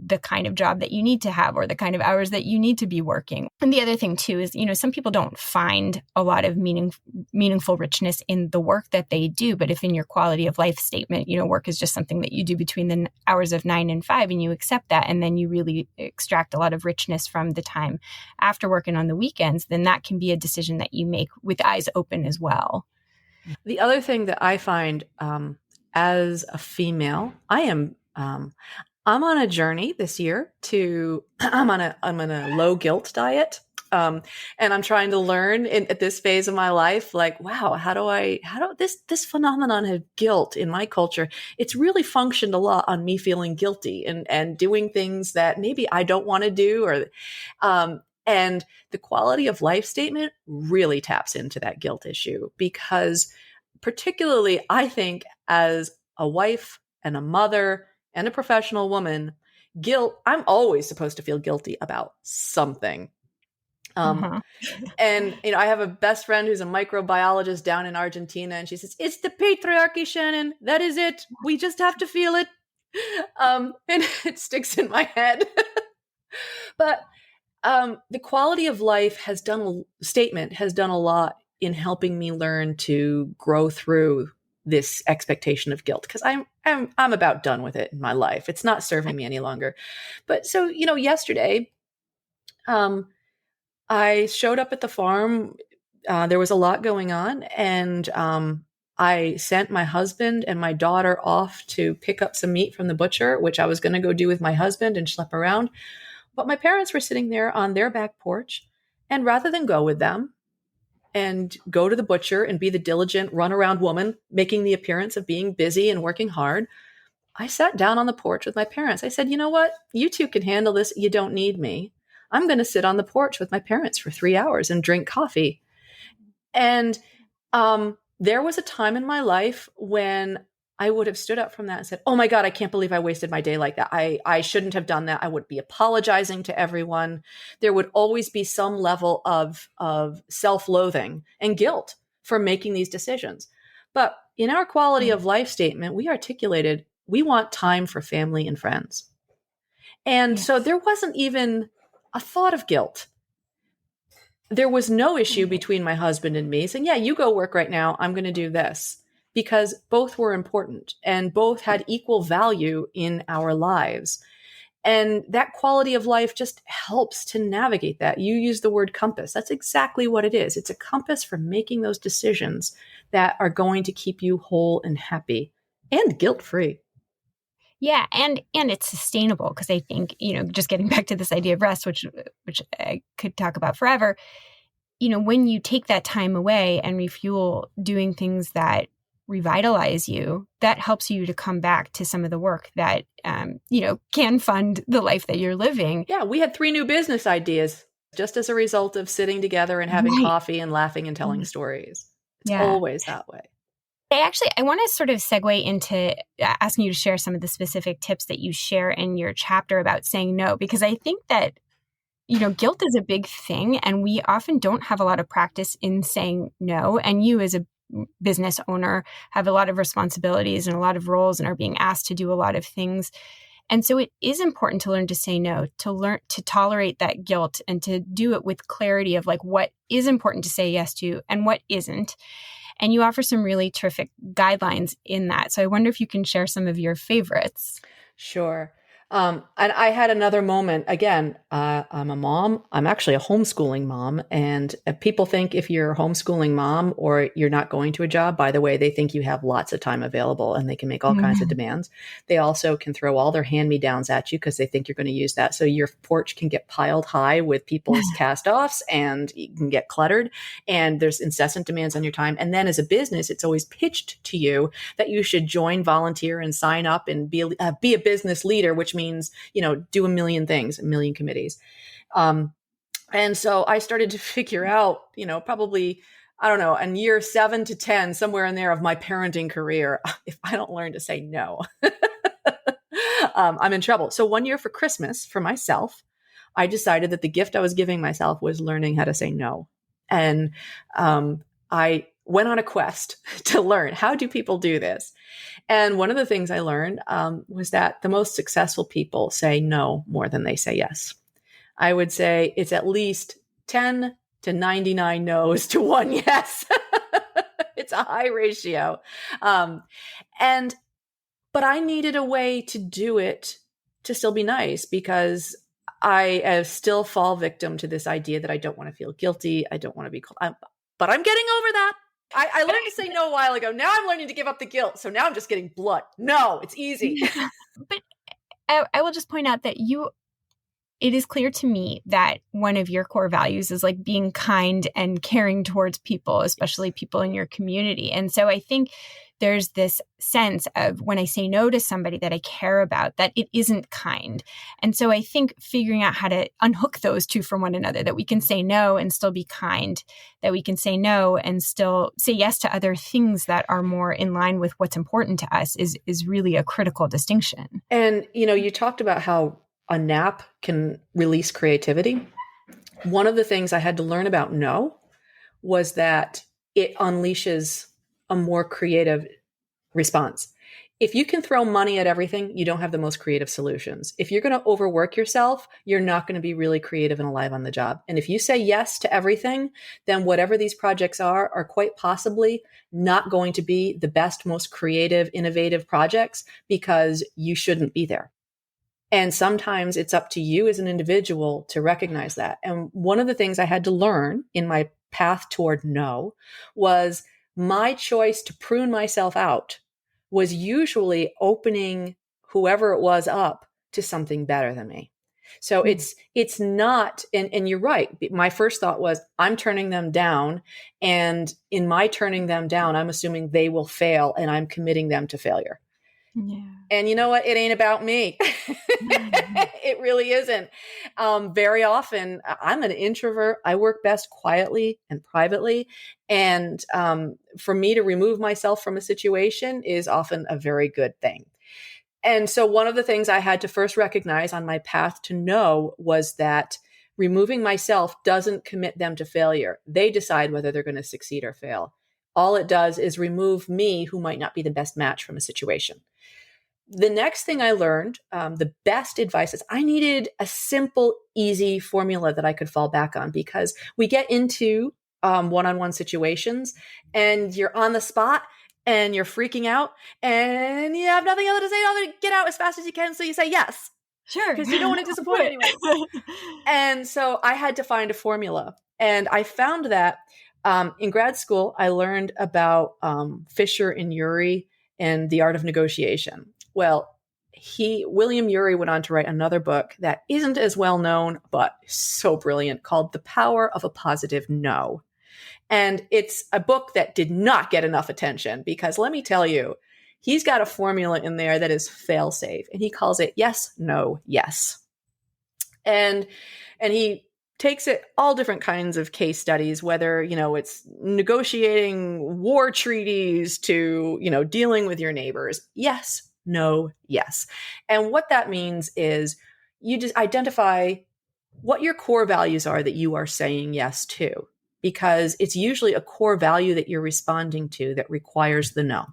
the kind of job that you need to have or the kind of hours that you need to be working. And the other thing too is, some people don't find a lot of meaningful richness in the work that they do. But if in your quality of life statement, work is just something that you do between the hours of 9 and 5 and you accept that, and then you really extract a lot of richness from the time after work and on the weekends, then that can be a decision that you make with eyes open as well. The other thing that I find as a female, I'm on a journey this year I'm on a low guilt diet. And I'm trying to learn at this phase of my life, like, wow, how do this phenomenon of guilt in my culture, it's really functioned a lot on me feeling guilty and doing things that maybe I don't want to do and the quality of life statement really taps into that guilt issue, because particularly I think as a wife and a mother and a professional woman, guilt, I'm always supposed to feel guilty about something. And, I have a best friend who's a microbiologist down in Argentina, and she says, it's the patriarchy, Shannon. That is it. We just have to feel it. And it sticks in my head. But the quality of life has done a lot in helping me learn to grow through this expectation of guilt, because I'm about done with it in my life. It's not serving me any longer. But so, yesterday, I showed up at the farm. There was a lot going on, and I sent my husband and my daughter off to pick up some meat from the butcher, which I was going to go do with my husband and schlep around. But my parents were sitting there on their back porch, and rather than go with them and go to the butcher and be the diligent runaround woman making the appearance of being busy and working hard, I sat down on the porch with my parents. I said, you know what? You two can handle this. You don't need me. I'm going to sit on the porch with my parents for 3 hours and drink coffee. And there was a time in my life when I would have stood up from that and said, oh my God, I can't believe I wasted my day like that. I shouldn't have done that. I would be apologizing to everyone. There would always be some level of self-loathing and guilt for making these decisions. But in our quality of life statement, we articulated, we want time for family and friends. And so there wasn't even a thought of guilt. There was no issue between my husband and me saying, yeah, you go work right now. I'm going to do this. Because both were important and both had equal value in our lives. And that quality of life just helps to navigate that. You use the word compass. That's exactly what it is. It's a compass for making those decisions that are going to keep you whole and happy and guilt-free. Yeah, and it's sustainable, because I think, just getting back to this idea of rest, which I could talk about forever, when you take that time away and refuel doing things that revitalize you, that helps you to come back to some of the work that, can fund the life that you're living. Yeah, we had 3 new business ideas just as a result of sitting together and having coffee and laughing and telling stories. It's always that way. I want to sort of segue into asking you to share some of the specific tips that you share in your chapter about saying no, because I think that, guilt is a big thing, and we often don't have a lot of practice in saying no. And you as a business owner have a lot of responsibilities and a lot of roles and are being asked to do a lot of things. And so it is important to learn to say no, to learn to tolerate that guilt and to do it with clarity of like what is important to say yes to and what isn't. And you offer some really terrific guidelines in that. So I wonder if you can share some of your favorites. Sure. And I had another moment. Again, I'm a mom. I'm actually a homeschooling mom. And people think if you're a homeschooling mom or you're not going to a job, by the way, they think you have lots of time available and they can make all kinds of demands. They also can throw all their hand-me-downs at you because they think you're going to use that. So your porch can get piled high with people's cast-offs and you can get cluttered. And there's incessant demands on your time. And then as a business, it's always pitched to you that you should join, volunteer, and sign up and be a business leader, which means, do a million things, a million committees. And so I started to figure out, probably, I don't know, in year 7 to 10, somewhere in there of my parenting career, if I don't learn to say no, I'm in trouble. So one year for Christmas for myself, I decided that the gift I was giving myself was learning how to say no. And I went on a quest to learn, how do people do this? And one of the things I learned was that the most successful people say no more than they say yes. I would say it's at least 10 to 99 no's to 1 yes. It's a high ratio. But I needed a way to do it to still be nice, because I still fall victim to this idea that I don't want to feel guilty. I don't want to be called, but I'm getting over that. I learned to say no a while ago. Now I'm learning to give up the guilt. So now I'm just getting blunt. No, it's easy. But I will just point out that it is clear to me that one of your core values is like being kind and caring towards people, especially people in your community. And so I think there's this sense of when I say no to somebody that I care about, that it isn't kind. And so I think figuring out how to unhook those two from one another, that we can say no and still be kind, that we can say no and still say yes to other things that are more in line with what's important to us is really a critical distinction. And, you talked about how a nap can release creativity. One of the things I had to learn about no was that it unleashes a more creative response. If you can throw money at everything, you don't have the most creative solutions. If you're going to overwork yourself, you're not going to be really creative and alive on the job. And if you say yes to everything, then whatever these projects are quite possibly not going to be the best, most creative, innovative projects because you shouldn't be there. And sometimes it's up to you as an individual to recognize that. And one of the things I had to learn in my path toward no was my choice to prune myself out was usually opening whoever it was up to something better than me. So it's not, and you're right. My first thought was I'm turning them down. And in my turning them down, I'm assuming they will fail and I'm committing them to failure. Yeah. And you know what? It ain't about me. It really isn't. Very often, I'm an introvert. I work best quietly and privately. And for me to remove myself from a situation is often a very good thing. And so one of the things I had to first recognize on my path to no was that removing myself doesn't commit them to failure. They decide whether they're going to succeed or fail. All it does is remove me, who might not be the best match from a situation. The next thing I learned, the best advice is I needed a simple, easy formula that I could fall back on, because we get into one-on-one situations and you're on the spot and you're freaking out and you have nothing other to say other than get out as fast as you can. So you say yes. Sure. Because you don't want to disappoint anyone. And so I had to find a formula. And I found that in grad school, I learned about Fisher and Urey and the art of negotiation. Well, William Urey went on to write another book that isn't as well known, but so brilliant, called The Power of a Positive No. And it's a book that did not get enough attention because let me tell you, he's got a formula in there that is fail-safe, and he calls it yes, no, yes. And he takes it all different kinds of case studies, whether, it's negotiating war treaties to, dealing with your neighbors. Yes, no, yes. And what that means is you just identify what your core values are that you are saying yes to, because it's usually a core value that you're responding to that requires the no.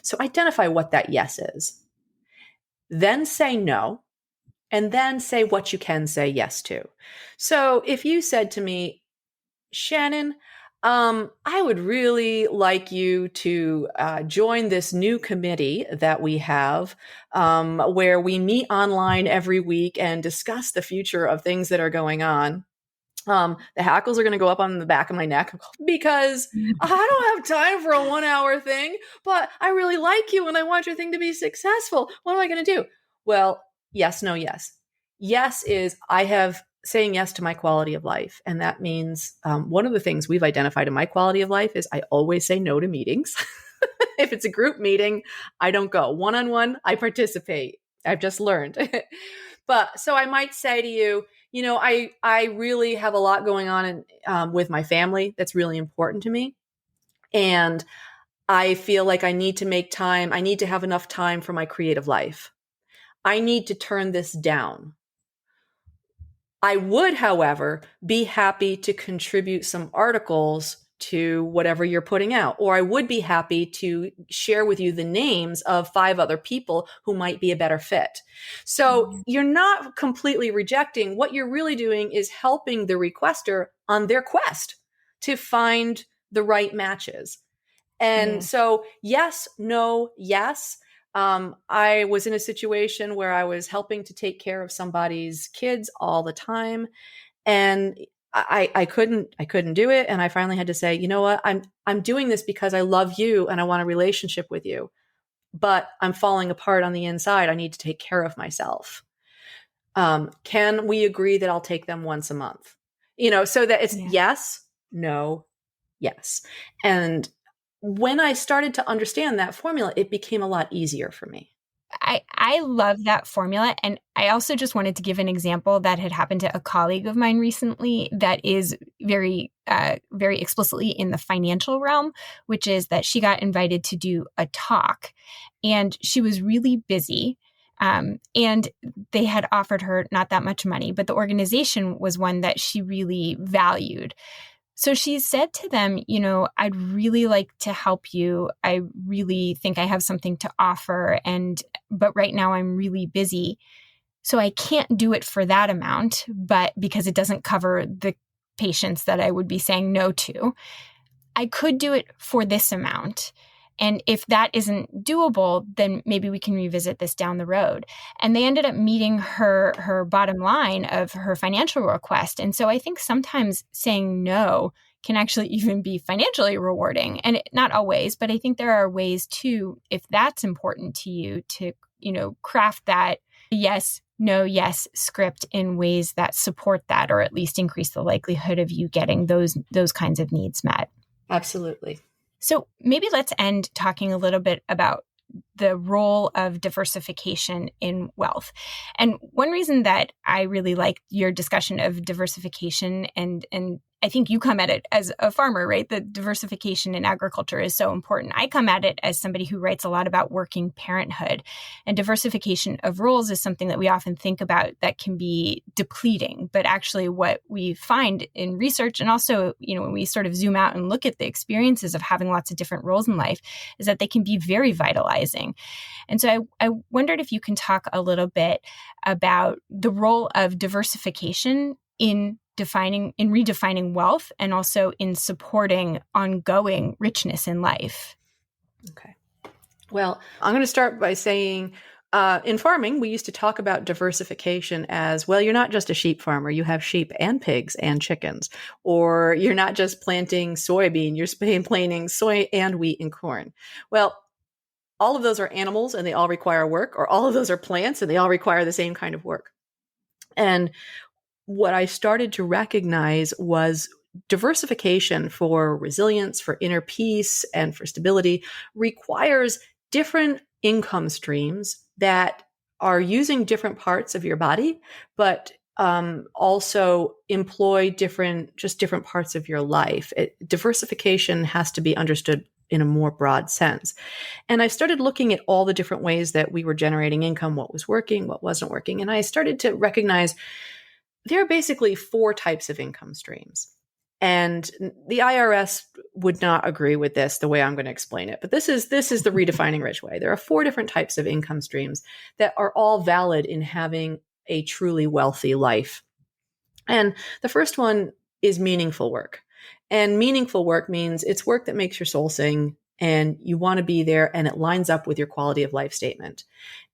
So identify what that yes is. Then say no, and then say what you can say yes to. So if you said to me, Shannon, I would really like you to join this new committee that we have, where we meet online every week and discuss the future of things that are going on. The hackles are going to go up on the back of my neck because I don't have time for a 1 hour thing, but I really like you and I want your thing to be successful. What am I going to do? Well, yes, no, yes. Yes is I have saying yes to my quality of life. And that means one of the things we've identified in my quality of life is I always say no to meetings. If it's a group meeting, I don't go. One-on-one, I participate. I've just learned. But so I might say to you, I really have a lot going on with my family that's really important to me. And I feel like I need to make time. I need to have enough time for my creative life. I need to turn this down. I would, however, be happy to contribute some articles to whatever you're putting out, or I would be happy to share with you the names of 5 other people who might be a better fit. So you're not completely rejecting. What you're really doing is helping the requester on their quest to find the right matches. And so yes, no, yes. I was in a situation where I was helping to take care of somebody's kids all the time. And I couldn't do it. And I finally had to say, you know what, I'm doing this because I love you and I want a relationship with you, but I'm falling apart on the inside. I need to take care of myself. Can we agree that I'll take them once a month? So that it's yes, no, yes. And when I started to understand that formula, it became a lot easier for me. I love that formula. And I also just wanted to give an example that had happened to a colleague of mine recently that is very, very explicitly in the financial realm, which is that she got invited to do a talk and she was really busy. And they had offered her not that much money, but the organization was one that she really valued. So she said to them, I'd really like to help you. I really think I have something to offer. But right now I'm really busy. So I can't do it for that amount, but because it doesn't cover the patients that I would be saying no to, I could do it for this amount. And if that isn't doable, then maybe we can revisit this down the road. And they ended up meeting her bottom line of her financial request. And so I think sometimes saying no can actually even be financially rewarding. And not always, but I think there are ways too, if that's important to you, to, craft that yes, no, yes script in ways that support that, or at least increase the likelihood of you getting those kinds of needs met. Absolutely. So maybe let's end talking a little bit about the role of diversification in wealth. And one reason that I really like your discussion of diversification, and I think you come at it as a farmer, right? The diversification in agriculture is so important. I come at it as somebody who writes a lot about working parenthood, and diversification of roles is something that we often think about that can be depleting. But actually what we find in research, and also, when we sort of zoom out and look at the experiences of having lots of different roles in life, is that they can be very vitalizing. And so I wondered if you can talk a little bit about the role of diversification in redefining wealth, and also in supporting ongoing richness in life. Okay. Well, I'm going to start by saying, in farming, we used to talk about diversification as, well, you're not just a sheep farmer. You have sheep and pigs and chickens. Or you're not just planting soybean, you're planting soy and wheat and corn. Well, all of those are animals and they all require work, or all of those are plants and they all require the same kind of work. And what I started to recognize was diversification for resilience, for inner peace, and for stability requires different income streams that are using different parts of your body, but also employ different parts of your life. Diversification has to be understood in a more broad sense. And I started looking at all the different ways that we were generating income, what was working, what wasn't working. And I started to recognize there are basically 4 types of income streams. And the IRS would not agree with this the way I'm going to explain it. But this is the redefining rich way. There are 4 different types of income streams that are all valid in having a truly wealthy life. And the first one is meaningful work. And meaningful work means it's work that makes your soul sing and you want to be there and it lines up with your quality of life statement.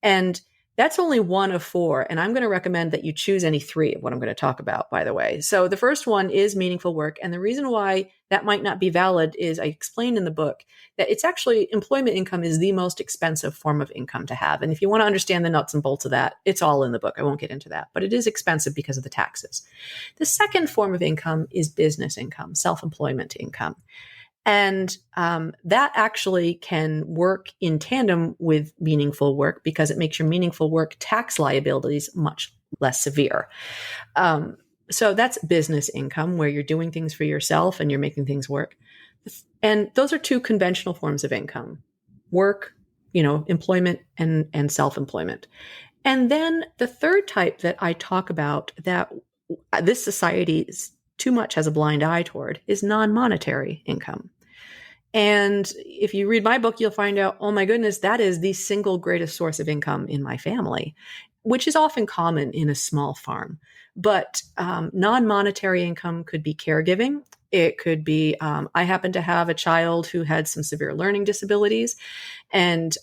And that's only one of four. And I'm going to recommend that you choose any three of what I'm going to talk about, by the way. So the first one is meaningful work. And the reason why that might not be valid is I explained in the book that it's actually employment income is the most expensive form of income to have. And if you want to understand the nuts and bolts of that, it's all in the book. I won't get into that, but it is expensive because of the taxes. The second form of income is business income, self-employment income. And that actually can work in tandem with meaningful work because it makes your meaningful work tax liabilities much less severe. So that's business income where you're doing things for yourself and you're making things work. And those are two conventional forms of income: work, employment and self-employment. And then the third type that I talk about that this society is too much has a blind eye toward is non-monetary income. And if you read my book, you'll find out, oh my goodness, that is the single greatest source of income in my family, which is often common in a small farm. But non-monetary income could be caregiving. It could be, I happen to have a child who had some severe learning disabilities, and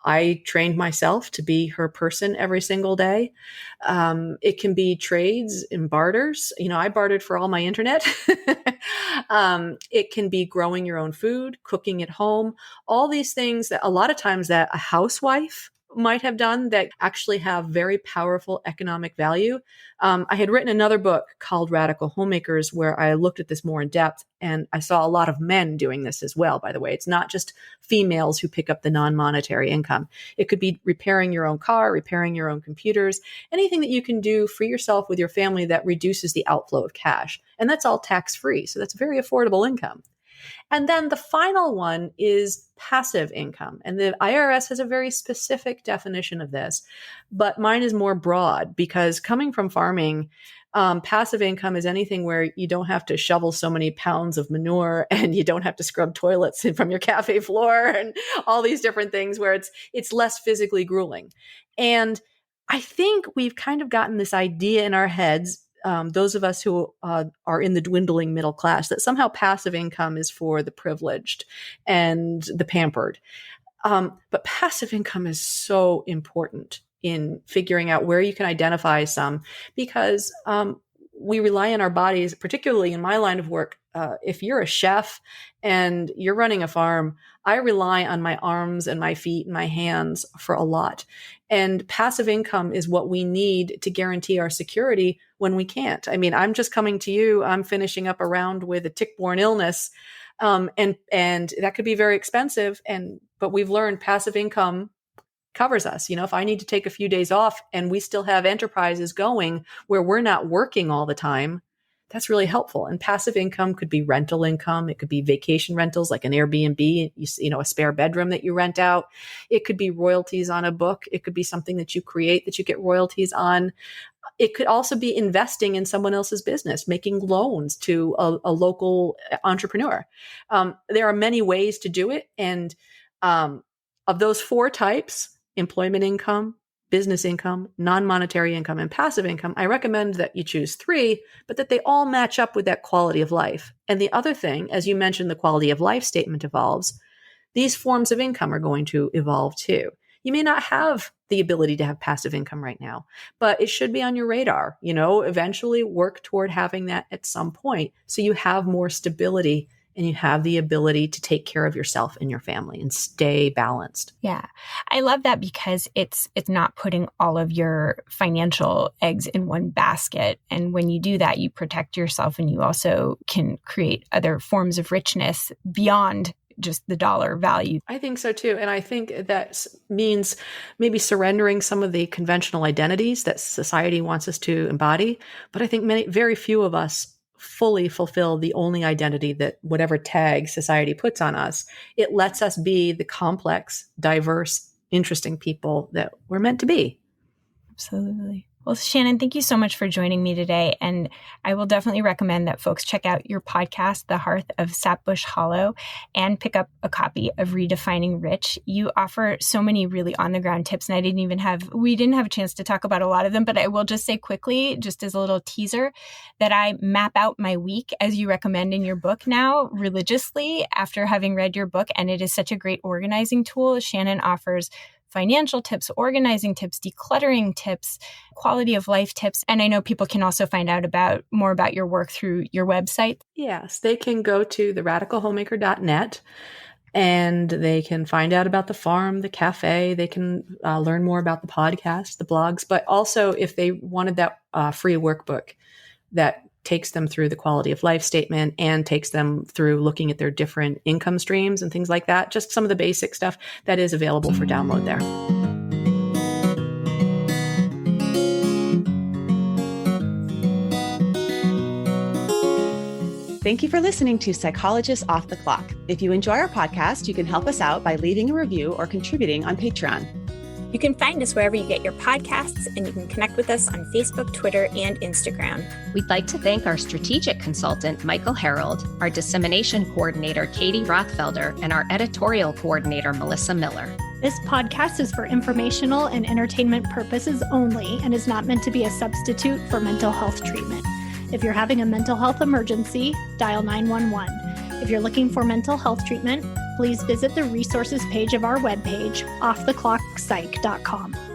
I trained myself to be her person every single day. It can be trades and barters. I bartered for all my internet. It can be growing your own food, cooking at home, all these things that a lot of times that a housewife might have done that actually have very powerful economic value. I had written another book called Radical Homemakers where I looked at this more in depth, and I saw a lot of men doing this as well, by the way. It's not just females who pick up the non-monetary income. It could be repairing your own car, repairing your own computers, anything that you can do for yourself with your family that reduces the outflow of cash. And that's all tax-free. So that's very affordable income. And then the final one is passive income. And the IRS has a very specific definition of this, but mine is more broad because coming from farming, passive income is anything where you don't have to shovel so many pounds of manure and you don't have to scrub toilets from your cafe floor and all these different things where it's less physically grueling. And I think we've kind of gotten this idea in our heads, those of us who are in the dwindling middle class, that somehow passive income is for the privileged and the pampered. But passive income is so important in figuring out where you can identify some, because we rely on our bodies, particularly in my line of work. If you're a chef and you're running a farm, I rely on my arms and my feet and my hands for a lot. And passive income is what we need to guarantee our security when we can't. I mean, I'm just coming to you. I'm finishing up a round with a tick-borne illness. And that could be very expensive. But we've learned passive income covers us. If I need to take a few days off and we still have enterprises going where we're not working all the time, that's really helpful. And passive income could be rental income. It could be vacation rentals like an Airbnb, a spare bedroom that you rent out. It could be royalties on a book. It could be something that you create that you get royalties on. It could also be investing in someone else's business, making loans to a local entrepreneur. There are many ways to do it. And of those four types, employment income, business income, non-monetary income, and passive income, I recommend that you choose three, but that they all match up with that quality of life. And the other thing, as you mentioned, the quality of life statement evolves. These forms of income are going to evolve too. You may not have the ability to have passive income right now, but it should be on your radar. Eventually work toward having that at some point so you have more stability and you have the ability to take care of yourself and your family and stay balanced. Yeah. I love that because it's not putting all of your financial eggs in one basket. And when you do that, you protect yourself and you also can create other forms of richness beyond just the dollar value. I think so too. And I think that means maybe surrendering some of the conventional identities that society wants us to embody. But I think very few of us fully fulfill the only identity that whatever tag society puts on us. It lets us be the complex, diverse, interesting people that we're meant to be. Absolutely. Well, Shannon, thank you so much for joining me today. And I will definitely recommend that folks check out your podcast, The Hearth of Sapbush Hollow, and pick up a copy of Redefining Rich. You offer so many really on-the-ground tips, and we didn't have a chance to talk about a lot of them, but I will just say quickly, just as a little teaser, that I map out my week as you recommend in your book now religiously after having read your book, and it is such a great organizing tool. Shannon offers financial tips, organizing tips, decluttering tips, quality of life tips. And I know people can also find out more about your work through your website. Yes, they can go to theradicalhomemaker.net and they can find out about the farm, the cafe. They can learn more about the podcast, the blogs, but also if they wanted that free workbook that takes them through the quality of life statement and takes them through looking at their different income streams and things like that. Just some of the basic stuff that is available for download there. Thank you for listening to Psychologists Off the Clock. If you enjoy our podcast, you can help us out by leaving a review or contributing on Patreon. You can find us wherever you get your podcasts, and you can connect with us on Facebook, Twitter, and Instagram. We'd like to thank our strategic consultant, Michael Harold, our dissemination coordinator, Katie Rothfelder, and our editorial coordinator, Melissa Miller. This podcast is for informational and entertainment purposes only and is not meant to be a substitute for mental health treatment. If you're having a mental health emergency, dial 911. If you're looking for mental health treatment, please visit the resources page of our webpage, offtheclockpsych.com.